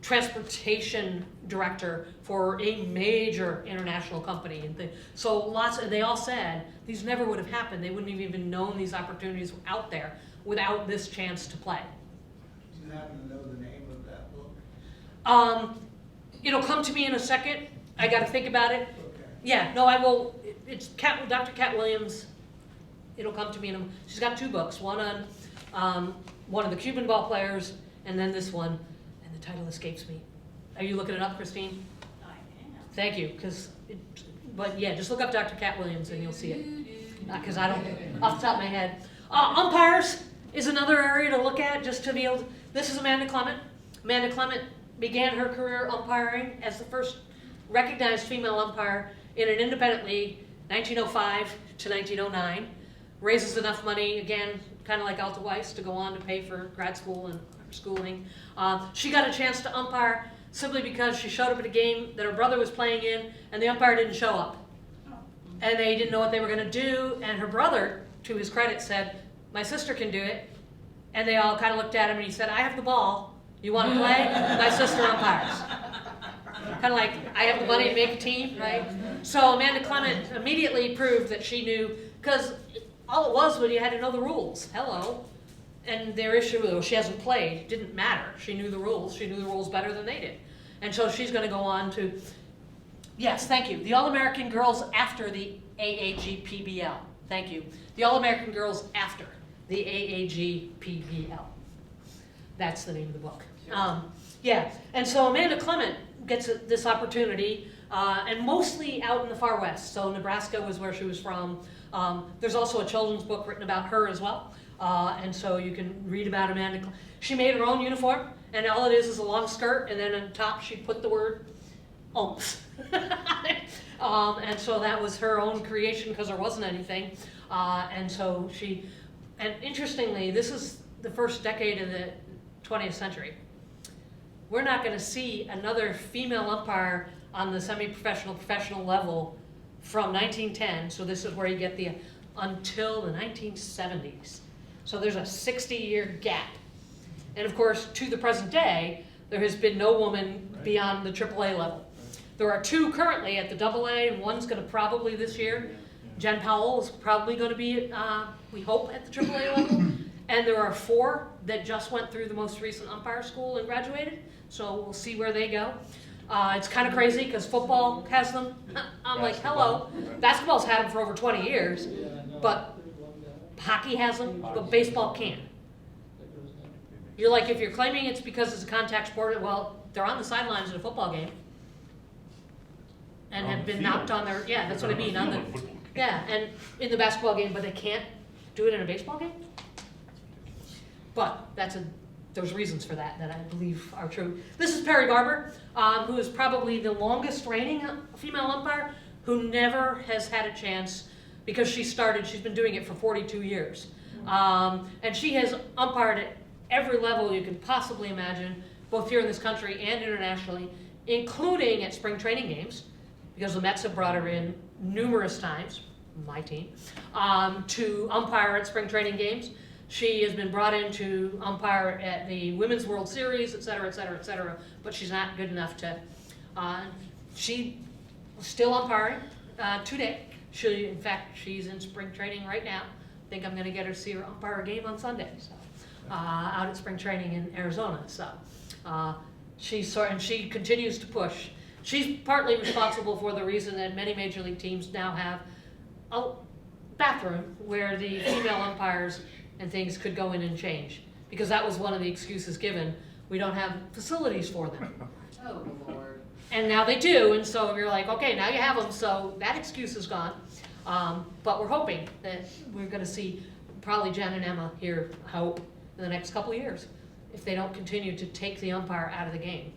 transportation director for a major international company. And so they all said these never would have happened. They wouldn't have even known these opportunities were out there without this chance to play. Do you happen to know the name of that book? It'll come to me in a second. I got to think about it. Okay. Yeah, no, I will. It's Dr. Cat Williams. It'll come to me she's got two books. One on one of the Cuban ball players, and then this one, and the title escapes me. Are you looking it up, Christine? I am. Thank you, but yeah, just look up Dr. Cat Williams and you'll see it. Because I don't, off the top of my head. Umpires is another area to look at, just to be able this is Amanda Clement. Amanda Clement began her career umpiring as the first recognized female umpire in an independent league, 1905 to 1909. raises enough money, again, kind of like Alta Weiss, to go on to pay for grad school and schooling. She got a chance to umpire simply because she showed up at a game that her brother was playing in, and the umpire didn't show up. And they didn't know what they were going to do, and her brother, to his credit, said, "My sister can do it." And they all kind of looked at him, and he said, "I have the ball. You want to play? My sister umpires." Kind of like, I have the money to make a team, right? So Amanda Clement immediately proved that she knew, because all it was you had to know the rules. Hello. And their issue, well, she hasn't played, didn't matter. She knew the rules. She knew the rules better than they did. And so she's going to go on to, yes, thank you, the All-American Girls after the AAGPBL. Thank you. The All-American Girls after the AAGPBL. That's the name of the book. Yeah, and so Amanda Clement gets this opportunity, and mostly out in the far west. So Nebraska was where she was from. There's also a children's book written about her as well, and so you can read about Amanda Clement. She made her own uniform, and all it is a long skirt, and then on top she put the word "umps." And so that was her own creation because there wasn't anything. And so and interestingly, this is the first decade of the 20th century. We're not going to see another female umpire on the semi-professional, professional level from 1910, so this is where you get until the 1970s. So there's a 60-year gap. And of course, to the present day, there has been no woman beyond the AAA level. There are 2 currently at the AA, and one's going to probably this year. Jen Powell is probably going to be, we hope, at the AAA level. And there are 4 that just went through the most recent umpire school and graduated. So we'll see where they go. It's kind of crazy because football has them. I'm like, hello. Basketball's had them for over 20 years, but hockey has them, but baseball can't. You're like, if you're claiming it's because it's a contact sport, well, they're on the sidelines in a football game and have been knocked on their, yeah, that's what I mean. Yeah, and in the basketball game, but they can't do it in a baseball game? But there's reasons for that I believe are true. This is Perry Barber, who is probably the longest reigning female umpire, who never has had a chance because she's been doing it for 42 years. And she has umpired at every level you could possibly imagine, both here in this country and internationally, including at spring training games, because the Mets have brought her in numerous times, my team, to umpire at spring training games. She has been brought in to umpire at the Women's World Series, et cetera, et cetera, et cetera, but she's not good enough to, she's still umpiring today. In fact, she's in spring training right now. I think I'm gonna get her to see her umpire a game on Sunday, so, out at spring training in Arizona, so. And she continues to push. She's partly responsible for the reason that many major league teams now have a bathroom where the female umpires and things could go in and change, because that was one of the excuses given. We don't have facilities for them. Oh, Lord. And now they do, and so you're like, okay, now you have them, so that excuse is gone. But we're hoping that we're gonna see probably Jen and Emma here, I hope, in the next couple of years, if they don't continue to take the umpire out of the game,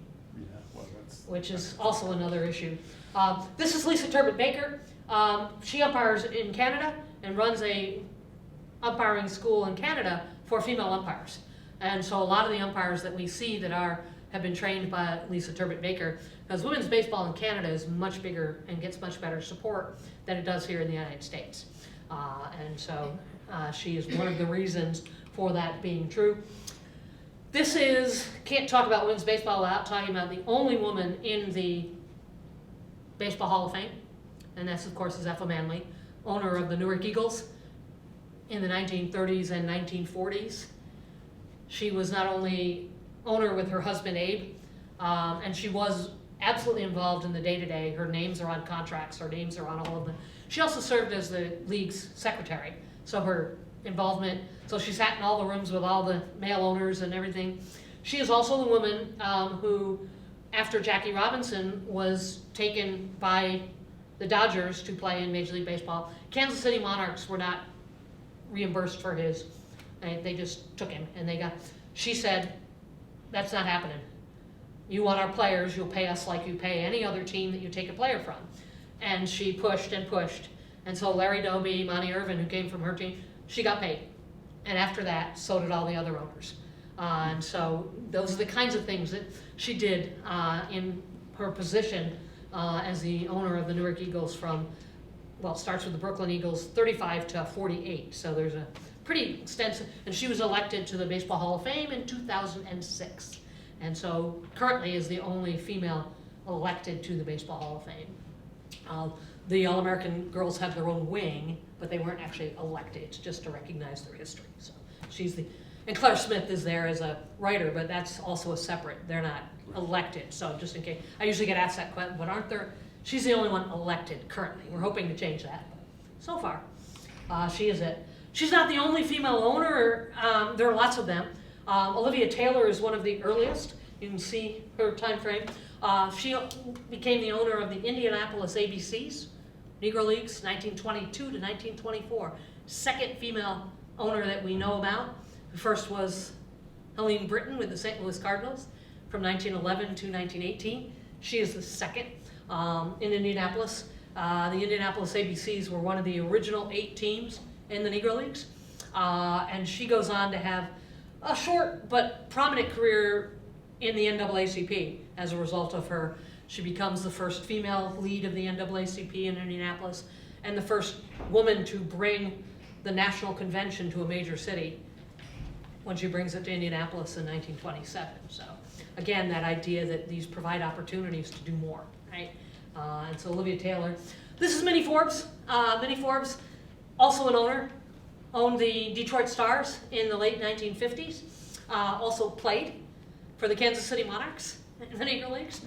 which is also another issue. This is Lisa Turbot Baker. She umpires in Canada and runs a umpiring school in Canada for female umpires. And so a lot of the umpires that we see that have been trained by Lisa Turbot Baker, because women's baseball in Canada is much bigger and gets much better support than it does here in the United States. And so she is one of the reasons for that being true. This can't talk about women's baseball without talking about the only woman in the Baseball Hall of Fame, and that's of course is Ethel Manley, owner of the Newark Eagles in the 1930s and 1940s. She was not only owner with her husband Abe, and she was absolutely involved in the day-to-day. Her names are on contracts, her names are on all of them. She also served as the league's secretary, so her involvement, so she sat in all the rooms with all the male owners and everything. She is also the woman who, after Jackie Robinson was taken by the Dodgers to play in Major League Baseball, Kansas City Monarchs were not reimbursed for they just took him, and she said, that's not happening. You want our players, you'll pay us like you pay any other team that you take a player from. And she pushed and pushed, And so Larry Doby, Monty Irvin, who came from her team, she got paid. And after that, so did all the other owners. And so those are the kinds of things that she did in her position as the owner of the Newark Eagles from, well, it starts with the Brooklyn Eagles, 35 to 48. So there's a pretty extensive, and she was elected to the Baseball Hall of Fame in 2006. And so currently is the only female elected to the Baseball Hall of Fame. The All-American girls have their own wing, but they weren't actually elected. It's just to recognize their history. So she's the, and Claire Smith is there as a writer, but that's also a separate, they're not elected. So just in case, I usually get asked that question, but aren't there, she's the only one elected currently. We're hoping to change that, but so far, she is it. She's not the only female owner, there are lots of them. Olivia Taylor is one of the earliest. You can see her time frame. She became the owner of the Indianapolis ABCs, Negro Leagues, 1922 to 1924. Second female owner that we know about. The first was Helene Britton with the St. Louis Cardinals from 1911 to 1918. She is the second in Indianapolis. The Indianapolis ABCs were one of the original 8 teams in the Negro Leagues. And she goes on to have a short but prominent career in the NAACP as a result of her. She becomes the first female lead of the NAACP in Indianapolis and the first woman to bring the national convention to a major city when she brings it to Indianapolis in 1927. So again, that idea that these provide opportunities to do more, right? And so Olivia Taylor. This is Minnie Forbes. Minnie Forbes, also an owner, owned the Detroit Stars in the late 1950s, also played for the Kansas City Monarchs in the Negro Leagues.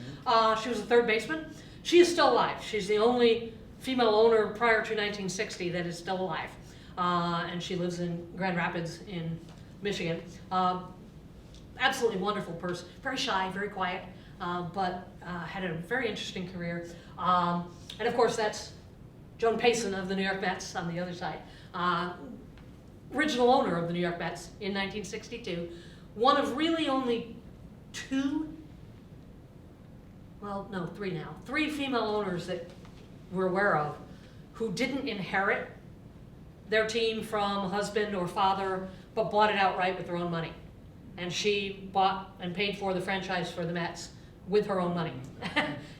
She was a third baseman. She is still alive. She's the only female owner prior to 1960 that is still alive. And she lives in Grand Rapids in Michigan. Absolutely wonderful person. Very shy, very quiet, but had a very interesting career. And of course, that's Joan Payson of the New York Mets on the other side. Original owner of the New York Mets in 1962. One of really only 2, well, no, 3 now. 3 female owners that we're aware of who didn't inherit their team from husband or father, but bought it outright with their own money. And she bought and paid for the franchise for the Mets with her own money.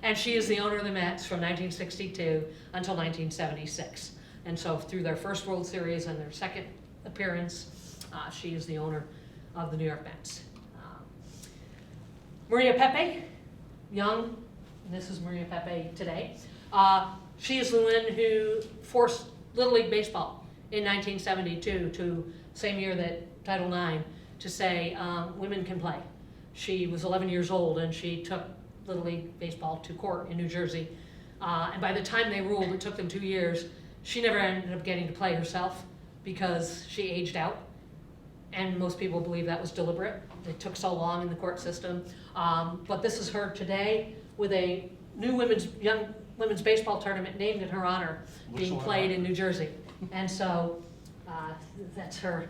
And she is the owner of the Mets from 1962 until 1976. And so through their first World Series and their second appearance, she is the owner of the New York Mets. Maria Pepe, young, this is Maria Pepe today. She is the one who forced Little League Baseball in 1972 to, same year that Title IX, to say women can play. She was 11 years old and she took Little League Baseball to court in New Jersey. And by the time they ruled, it took them 2 years. She never ended up getting to play herself because she aged out. And most people believe that was deliberate. It took so long in the court system. But this is her today with a new young women's baseball tournament named in her honor being played in New Jersey. And so that's her.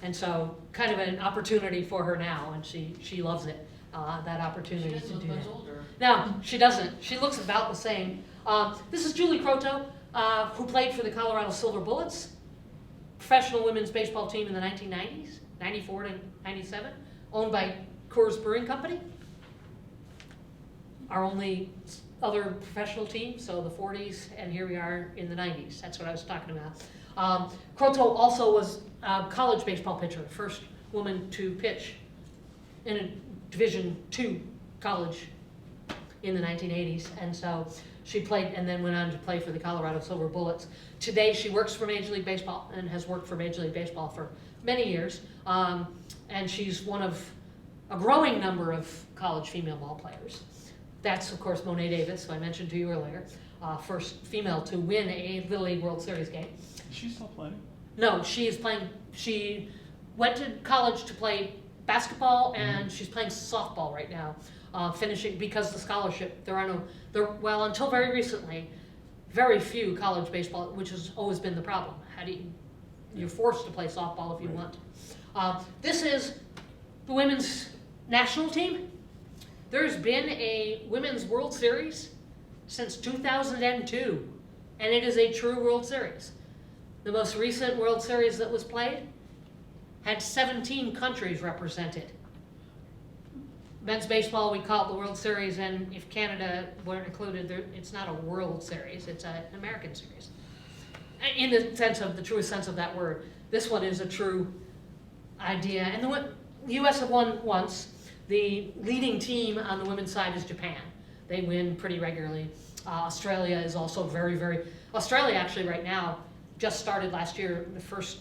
And so kind of an opportunity for her now, and she loves it, that opportunity to do that. Older. No, she doesn't. She looks about the same. This is Julie Croteau, who played for the Colorado Silver Bullets, professional women's baseball team in the 1990s, 94 to 97, owned by Coors Brewing Company. Our only other professional team, so the 40s, and here we are in the 90s. That's what I was talking about. Croteau also was a college baseball pitcher, first woman to pitch in a Division II college in the 1980s. And so she played and then went on to play for the Colorado Silver Bullets. Today she works for Major League Baseball and has worked for Major League Baseball for many years. And she's one of a growing number of college female ball players. That's, of course, Monet Davis, who I mentioned to you earlier, first female to win a Little League World Series game. Is she still playing? No, she is playing, she went to college to play basketball, and she's playing softball right now, finishing, because the scholarship, well, until very recently, very few college baseball, which has always been the problem. You're forced to play softball if you want. This is the women's national team. There's been a Women's World Series since 2002. And it is a true World Series. The most recent World Series that was played had 17 countries represented. Men's baseball, we call it the World Series, and if Canada weren't included, it's not a World Series, it's an American Series. In the sense of, the truest sense of that word. This one is a true idea. And the U.S. have won once. The leading team on the women's side is Japan. They win pretty regularly. Australia is also Australia actually right now just started last year the first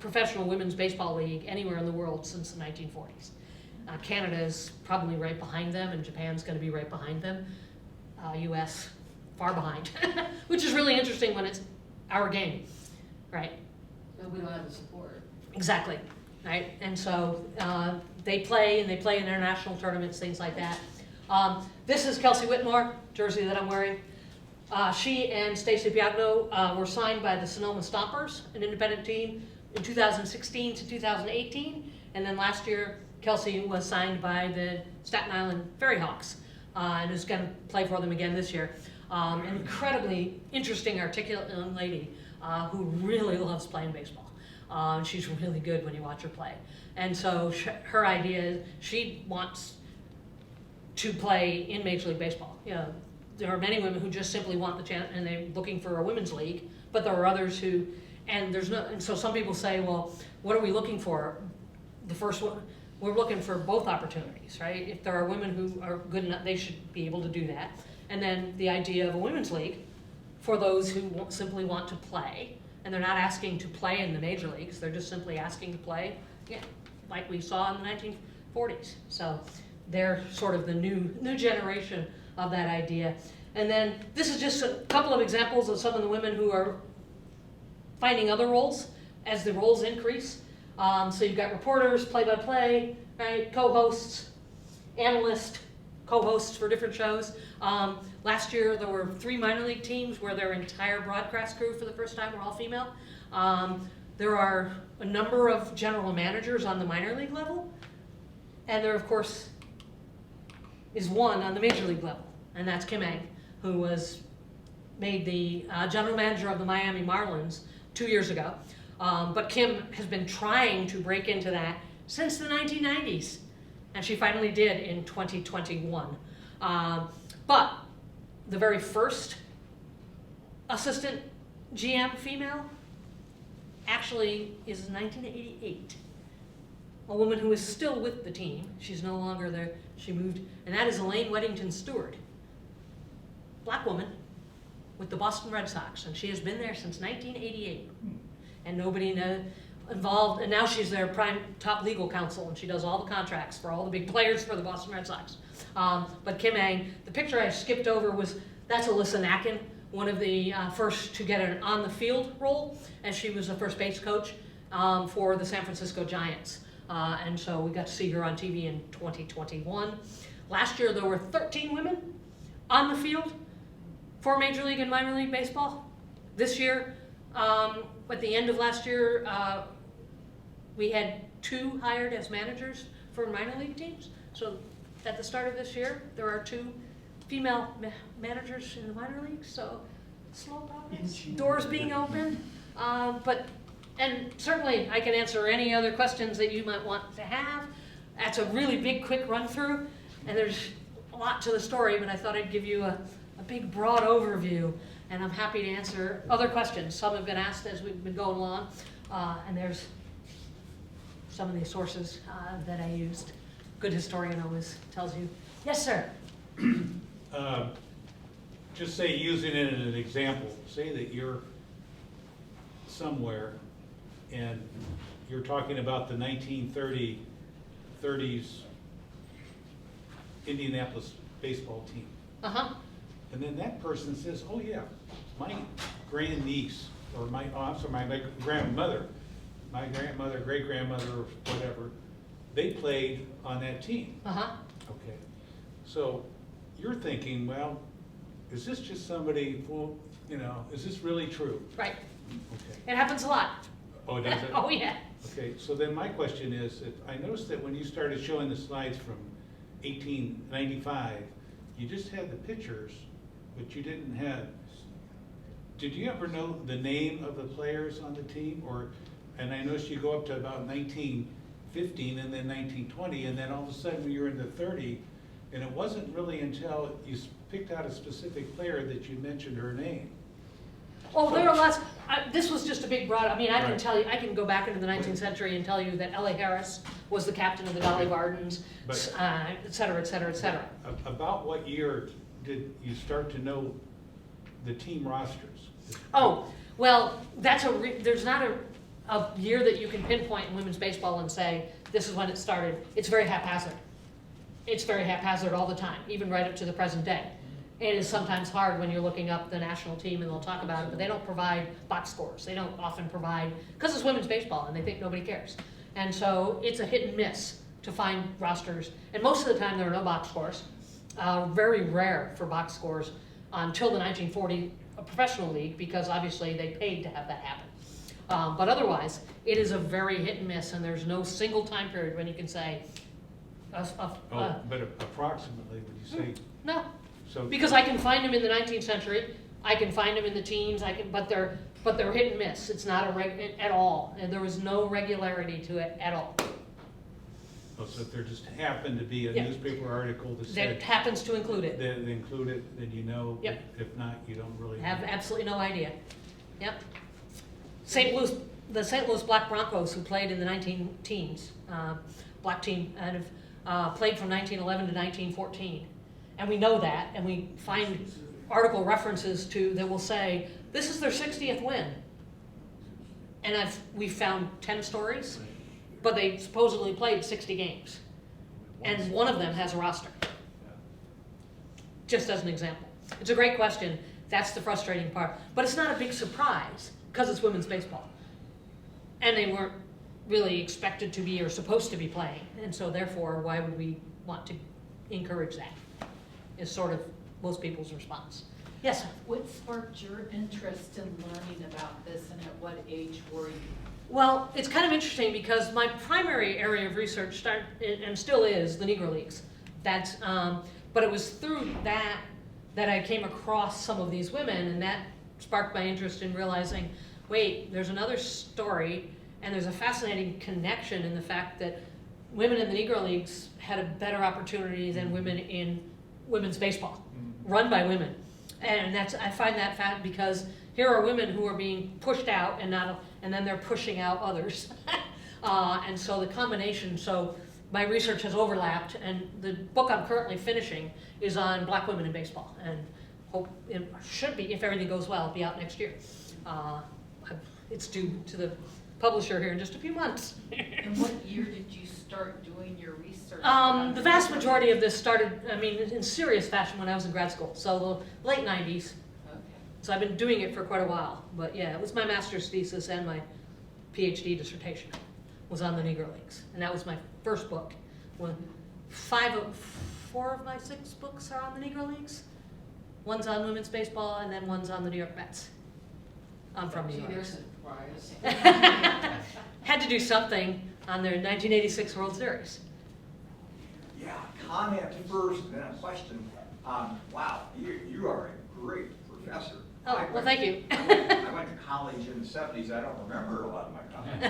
professional women's baseball league anywhere in the world since the 1940s. Canada is probably right behind them, and Japan's going to be right behind them. U.S. far behind, which is really interesting when it's our game, right? But we don't have the support. Exactly, right? And so they play in international tournaments, things like that. This is Kelsey Whitmore, jersey that I'm wearing. She and Stacey Biagno were signed by the Sonoma Stompers, an independent team, in 2016 to 2018. And then last year, Kelsey was signed by the Staten Island Ferry Hawks and is going to play for them again this year. An incredibly interesting, articulate young lady who really loves playing baseball. She's really good when you watch her play. And so her idea is she wants to play in Major League Baseball. You know, there are many women who just simply want the chance, and they're looking for a women's league, but there are others who, and so some people say, well, what are we looking for? The first one, we're looking for both opportunities, right? If there are women who are good enough, they should be able to do that. And then the idea of a women's league for those who simply want to play, and they're not asking to play in the major leagues, they're just simply asking to play, yeah, like we saw in the 1940s. So they're sort of the new generation of that idea. And then this is just a couple of examples of some of the women who are finding other roles as the roles increase. So you've got reporters, play-by-play, right, co-hosts, analysts, co-hosts for different shows. Last year there were 3 minor league teams where their entire broadcast crew for the first time were all female. There are a number of general managers on the minor league level, and there of course is one on the major league level, and that's Kim Ng, who was made the general manager of the Miami Marlins 2 years ago. But Kim has been trying to break into that since the 1990s, and she finally did in 2021. But the very first assistant GM female actually is 1988. A woman who is still with the team. She's no longer there. She moved, and that is Elaine Weddington Stewart. Black woman with the Boston Red Sox, and she has been there since 1988. And nobody involved, and now she's their prime top legal counsel, and she does all the contracts for all the big players for the Boston Red Sox. But Kim Ng, the picture I skipped over that's Alyssa Nacken, one of the first to get an on-the-field role, and she was the first base coach for the San Francisco Giants. And so we got to see her on TV in 2021. Last year there were 13 women on the field for Major League and Minor League Baseball. This year, at the end of last year, we had 2 hired as managers for minor league teams. So at the start of this year, there are 2 female managers in the minor leagues. So slow progress, doors being open. And certainly I can answer any other questions that you might want to have. That's a really big, quick run through, and there's a lot to the story, but I thought I'd give you a big, broad overview. And I'm happy to answer other questions. Some have been asked as we've been going along, and there's some of the sources that I used. Good historian always tells you. Yes, sir. Just say, using it as an example, say that you're somewhere and you're talking about the 1930s Indianapolis baseball team. Uh-huh. And then that person says, oh yeah, my grandniece, or my grandmother, great-grandmother, or whatever, they played on that team. Uh-huh. Okay. So you're thinking, well, is this just somebody, well, is this really true? Right. Okay. It happens a lot. Oh, does it? Oh, yeah. Okay, so then my question is, that I noticed that when you started showing the slides from 1895, you just had the pictures, but you didn't have Did you ever know the name of the players on the team, or, and I noticed you go up to about 1915 and then 1920, and then all of a sudden when you're in the 30, and it wasn't really until you picked out a specific player that you mentioned her name. Oh, there are lots, this was just a big broad, I mean, I can Right. tell you, I can go back into the 19th century and tell you that L.A. Harris was the captain of the Dolly Vardens, But- et cetera, et cetera, et cetera. About what year did you start to know the team rosters? Oh, well, there's not a year that you can pinpoint in women's baseball and say, this is when it started. It's very haphazard. It's very haphazard all the time, even right up to the present day. It is sometimes hard when you're looking up the national team and they'll talk about it, but they don't provide box scores. They don't often provide, because it's women's baseball and they think nobody cares. And so it's a hit and miss to find rosters. And most of the time there are no box scores. Very rare for box scores until the 1940 professional league, because obviously they paid to have that happen. But otherwise, it is a very hit and miss, and there's no single time period when you can say, But approximately, would you say? no. So Because I can find them in the 19th century, I can find them in the teens, but they're hit and miss. It's not at all, and there was no regularity to it at all. Oh, so if there just happened to be a Yeah. newspaper article that That said happens to include it. they include it, then you know. Yep. If not, you don't really. Have know. absolutely no idea. Yep. The St. Louis Black Broncos, who played in the 19 teens, black team, and have played from 1911 to 1914. And we know that, and we find article references to that will say, this is their 60th win. And we found 10 stories, but they supposedly played 60 games. And one of them has a roster, just as an example. It's a great question. That's the frustrating part. But it's not a big surprise, because it's women's baseball. And they weren't really expected to be or supposed to be playing. And so therefore, why would we want to encourage that? Is sort of most people's response. Yes, sir. What sparked your interest in learning about this, and at what age were you? Well, it's kind of interesting because my primary area of research started, and still is, the Negro Leagues. But it was through that I came across some of these women, and that sparked my interest in realizing, wait, there's another story, and there's a fascinating connection in the fact that women in the Negro Leagues had a better opportunity than women in women's baseball, run by women. And I find that fact because here are women who are being pushed out and then they're pushing out others. And so the combination, so my research has overlapped, and the book I'm currently finishing is on black women in baseball, and hope it should be, if everything goes well, be out next year. It's due to the publisher here in just a few months. And what year did you start doing your research? The vast majority of this started, in serious fashion when I was in grad school, so the late 90s. Okay. So I've been doing it for quite a while, but yeah, it was my master's thesis and my PhD dissertation was on the Negro Leagues, and that was my first book. Well, 4 of my 6 books are on the Negro Leagues. One's on women's baseball, and then one's on the New York Mets. I'm from New Gee, York. there's a surprise. Had to do something on their 1986 World Series. Yeah, comment first, and then a question. Wow, you are a great professor. Oh, well, thank you. I went to college in the 70s. I don't remember a lot of my college.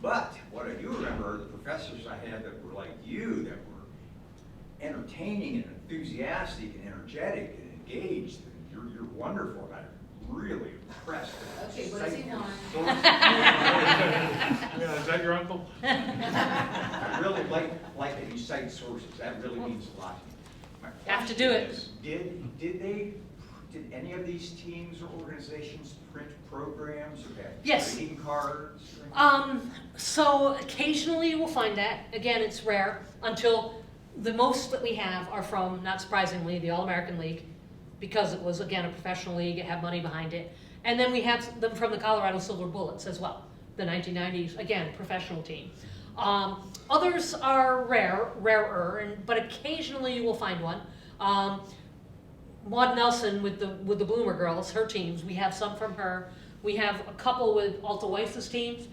But what I do remember are the professors I had that were like you, that were entertaining and enthusiastic and energetic and engaged. And you're wonderful. And I'm really impressed. Okay, what does he want? Yeah, is that your uncle? I really like that you cite sources. That really means a lot to me. My Have to do it. question is, did any of these teams or organizations print programs or have Yes. greeting cards? So occasionally you will find that. Again, it's rare until the most that we have are from, not surprisingly, the All-American League, because it was, again, a professional league, it had money behind it. And then we have them from the Colorado Silver Bullets as well, the 1990s, again, professional team. Others are rarer, but occasionally you will find one. Maud Nelson with the Bloomer Girls, her teams, we have some from her. We have a couple with Alta Weiss's teams.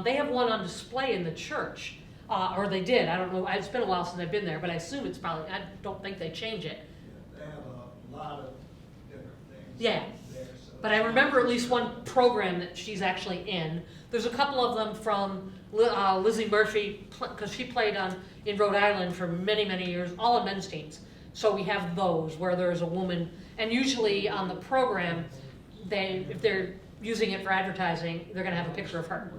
They have one on display in the church, or they did. I don't know. It's been a while since I've been there, but I assume it's probably. I don't think they change it. They have a lot of different things. Yeah. There, so but I remember at least one program that she's actually in. There's a couple of them from Lizzie Murphy, because she played in Rhode Island for many, many years, all on men's teams. So we have those where there's a woman, and usually on the program, if they're using it for advertising, they're going to have a picture of her,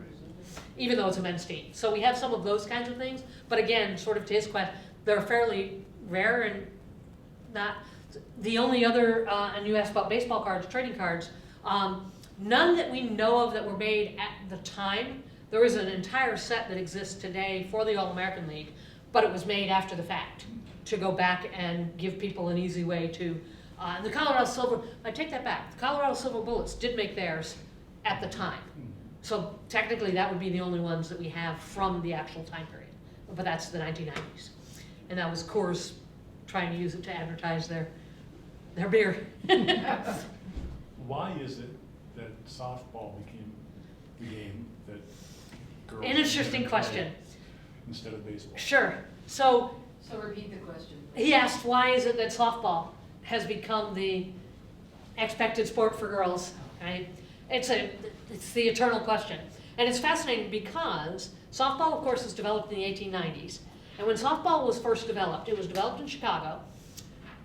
even though it's a men's team. So we have some of those kinds of things, but again, sort of to his question, they're fairly rare and not. The only other, and you asked about baseball cards, trading cards, none that we know of that were made at the time. There is an entire set that exists today for the All-American League, but it was made after the fact to go back and give people an easy way to. The Colorado Silver, I take that back. The Colorado Silver Bullets did make theirs at the time. So technically that would be the only ones that we have from the actual time period. But that's the 1990s. And that was Coors trying to use it to advertise their beer. Why is it that softball became the game that girls? An interesting question. Instead of baseball. Sure. So repeat the question. he asked, why is it that softball has become the expected sport for girls, right? It's the eternal question. And it's fascinating because softball, of course, was developed in the 1890s. And when softball was first developed, it was developed in Chicago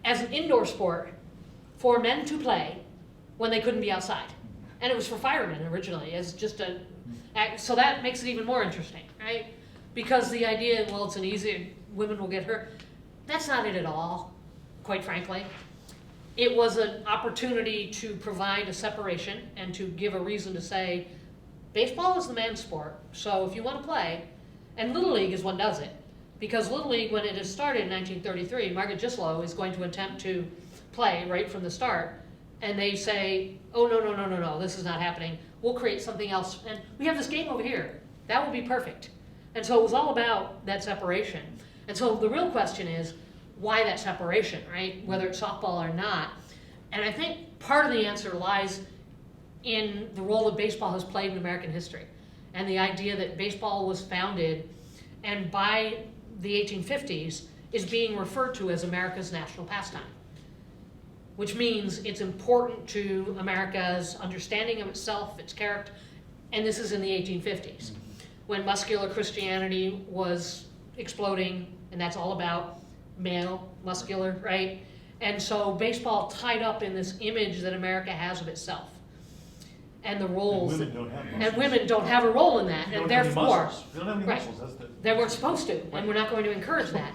as an indoor sport for men to play when they couldn't be outside. And it was for firemen originally, as just so that makes it even more interesting, right? Because the idea, well, it's an easy, women will get hurt. That's not it at all, quite frankly. It was an opportunity to provide a separation and to give a reason to say, baseball is the man's sport, so if you want to play, and Little League is what does it. Because Little League, when it is started in 1933, Margaret Gislow is going to attempt to play right from the start, and they say, oh, no, this is not happening. We'll create something else, and we have this game over here. That would be perfect. And so it was all about that separation. And so the real question is, why that separation, right? Whether it's softball or not. And I think part of the answer lies in the role that baseball has played in American history. And the idea that baseball was founded, and by the 1850s, is being referred to as America's national pastime. Which means it's important to America's understanding of itself, its character, and this is in the 1850s. When muscular Christianity was exploding, and that's all about male, muscular, right? And so baseball tied up in this image that America has of itself. And the roles. And women don't have muscles. And women don't have a role in that, They and don't have any therefore. muscles. They don't have any Right. muscles, that's the. They weren't supposed to, and we're not going to encourage that.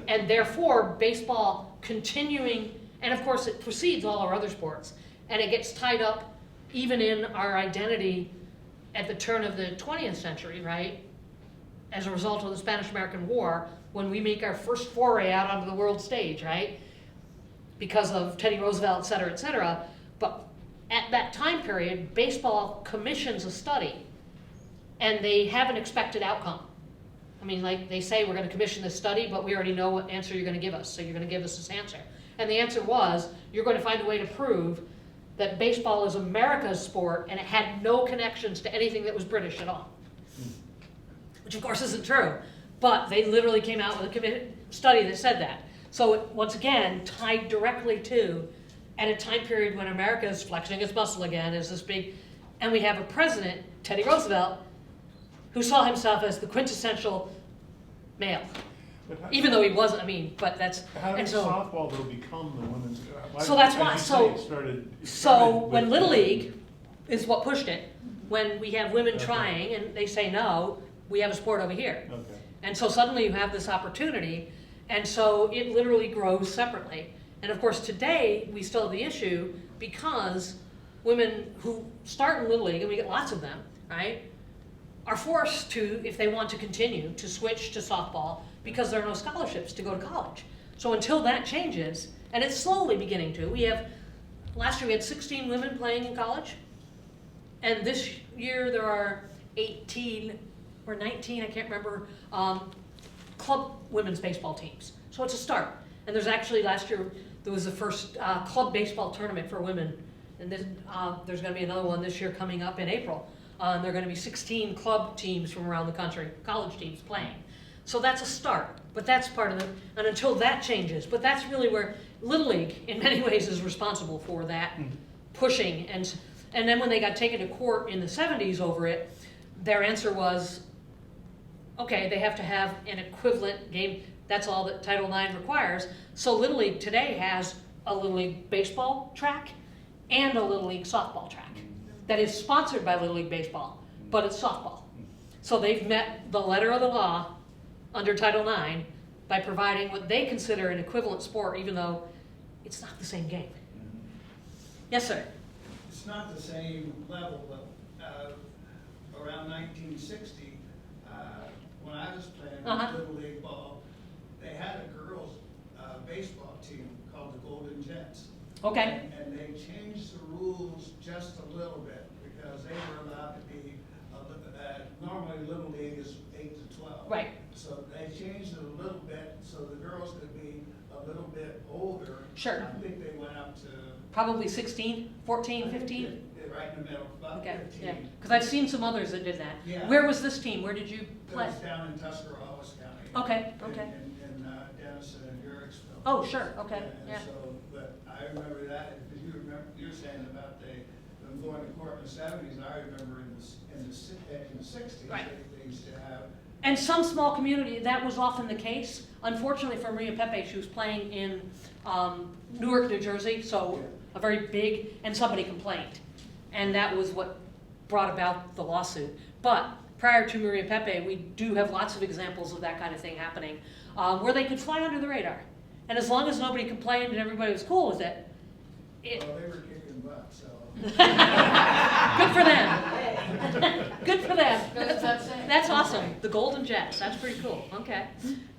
And therefore, baseball continuing, and of course it precedes all our other sports, and it gets tied up even in our identity at the turn of the 20th century, right? As a result of the Spanish-American War, when we make our first foray out onto the world stage, right? Because of Teddy Roosevelt, et cetera, et cetera. But at that time period, baseball commissions a study, and they have an expected outcome. I mean, like they say, we're going to commission this study, but we already know what answer you're going to give us, so you're going to give us this answer. And the answer was, you're going to find a way to prove that baseball is America's sport, and it had no connections to anything that was British at all. Which of course isn't true, but they literally came out with a study that said that. So it, once again, tied directly to, at a time period when America is flexing its muscle again, is this big, and we have a president, Teddy Roosevelt, who saw himself as the quintessential male. Even though he wasn't, I mean, but that's, How and did so, softball though become the women's? So that's why- As you so- say, it started so with when Little women. League is what pushed it, when we have women Okay. trying and they say no, we have a sport over here. Okay. And so suddenly you have this opportunity, and so it literally grows separately. And of course today, we still have the issue because women who start in Little League, and we get lots of them, right, are forced to, if they want to continue, to switch to softball because there are no scholarships to go to college. So until that changes, and it's slowly beginning to, last year we had 16 women playing in college, and this year there are 18 or 19, I can't remember, club women's baseball teams. So it's a start. And there's actually, last year, there was the first club baseball tournament for women. And this, there's gonna be another one this year coming up in April. And there are gonna be 16 club teams from around the country, college teams playing. So that's a start, but that's part of the, and until that changes, but that's really where Little League, in many ways, is responsible for that pushing, and then when they got taken to court in the 70s over it, their answer was, okay, they have to have an equivalent game. That's all that Title IX requires. So Little League today has a Little League baseball track and a Little League softball track that is sponsored by Little League Baseball, but it's softball. So they've met the letter of the law under Title IX by providing what they consider an equivalent sport, even though it's not the same game. Yes, sir. It's not the same level, but around 1960, when I was playing Little League ball, they had a girls' baseball team called the Golden Jets. Okay. And they changed the rules just a little bit because they were allowed to be, normally Little League is 8 to 12. Right. So they changed it a little bit so the girls could be a little bit older. Sure. I think they went up to. Probably 16, 14, 15? Right in the middle, about Okay, 15. yeah. Because I've seen some others that did that. Yeah. Where was this team? Where did you It play? was down in Tuscarawas County. Okay, okay. In Denison and Uricksville. Oh, sure, okay, And yeah. so, but I remember that, because you remember, you're saying about them going to court in the 70s, I remember in the 60s, Right. they used to have. And some small community, that was often the case. Unfortunately for Maria Pepe, she was playing in Newark, New Jersey, so a very big, and somebody complained. And that was what brought about the lawsuit. But prior to Maria Pepe, we do have lots of examples of that kind of thing happening, where they could fly under the radar. And as long as nobody complained and everybody was cool with it, Well, they were kicking butt, so. good for them. Good for them. Goes without saying. That's awesome. The Golden Jets. That's pretty cool. Okay.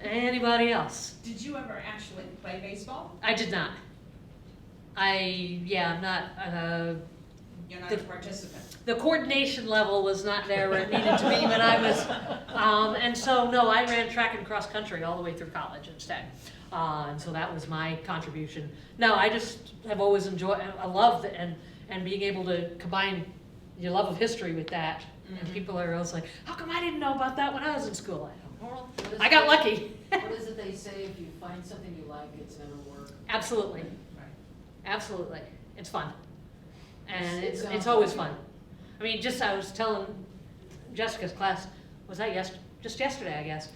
Anybody else? Did you ever actually play baseball? I did not. I'm not. You're not a participant. The coordination level was not there where it needed to be when I was, and so no, I ran track and cross country all the way through college instead. And so that was my contribution. No, I just have always enjoyed, I love it, and being able to combine your love of history with that. And people are always like, how come I didn't know about that when I was in school? I don't know. What is I got it- lucky. What is it they say, if you find something you like, it's never work? Absolutely. Right. Absolutely. It's fun. And It it's sounds always like fun. I mean, just I was telling Jessica's class, was that just yesterday, I guess,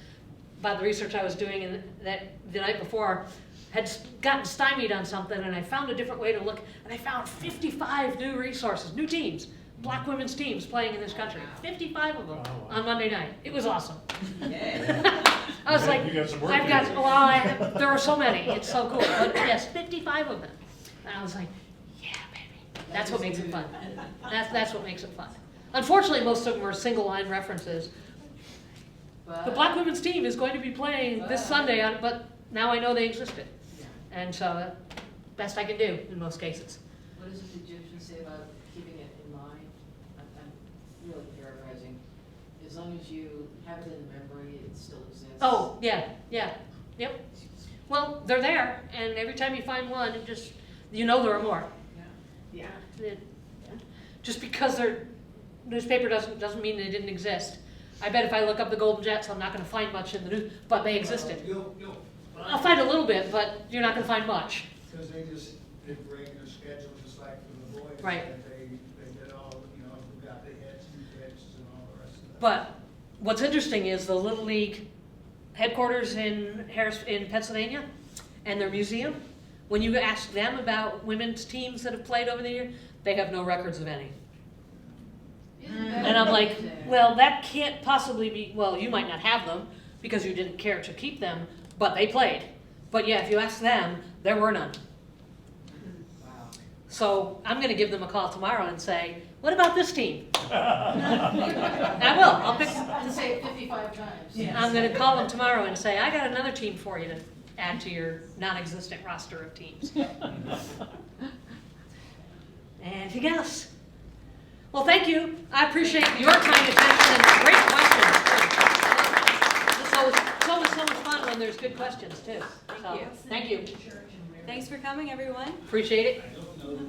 about the research I was doing, and that the night before had gotten stymied on something, and I found a different way to look, and I found 55 new resources, new teams, black women's teams playing in this country. 55 of them on Monday night. It was awesome. I was You like, got some work I've to got, do. well, there are so many. It's so cool. But yes, 55 of them. And I was like, yeah, baby. That's what makes it fun. That's what makes it fun. Unfortunately, most of them are single line references. The black women's team is going to be playing this Sunday, but now I know they existed. And so, best I can do in most cases. What does the Egyptians say about keeping it in mind? I'm really paraphrasing. As long as you have it in memory, it still exists. Oh, yeah, yep. Well, they're there, and every time you find one, it just, you know there are more. Yeah. Just because their newspaper doesn't mean they didn't exist. I bet if I look up the Golden Jets, I'm not going to find much in the news, but they existed. I'll find a little bit, but you're not going to find much. Because they just did regular schedule, just like for the boys. Right. And they did all, who got the hits and pitches and all the rest of that. But what's interesting is the Little League headquarters in Pennsylvania and their museum, when you ask them about women's teams that have played over the year, they have no records of any. And I'm like, well, that can't possibly be, well, you might not have them because you didn't care to keep them, but they played. But yeah, if you ask them, there were none. Wow. So I'm going to give them a call tomorrow and say, what about this team? I will. I'll pick. To say it 55 times. I'm going to call them tomorrow and say, I got another team for you to add to your non-existent roster of teams. Anything else? Well, thank you. I appreciate your time and attention and great questions. It's always so much fun when there's good questions, too. Thank you. Thank you. Thanks for coming, everyone. Appreciate it.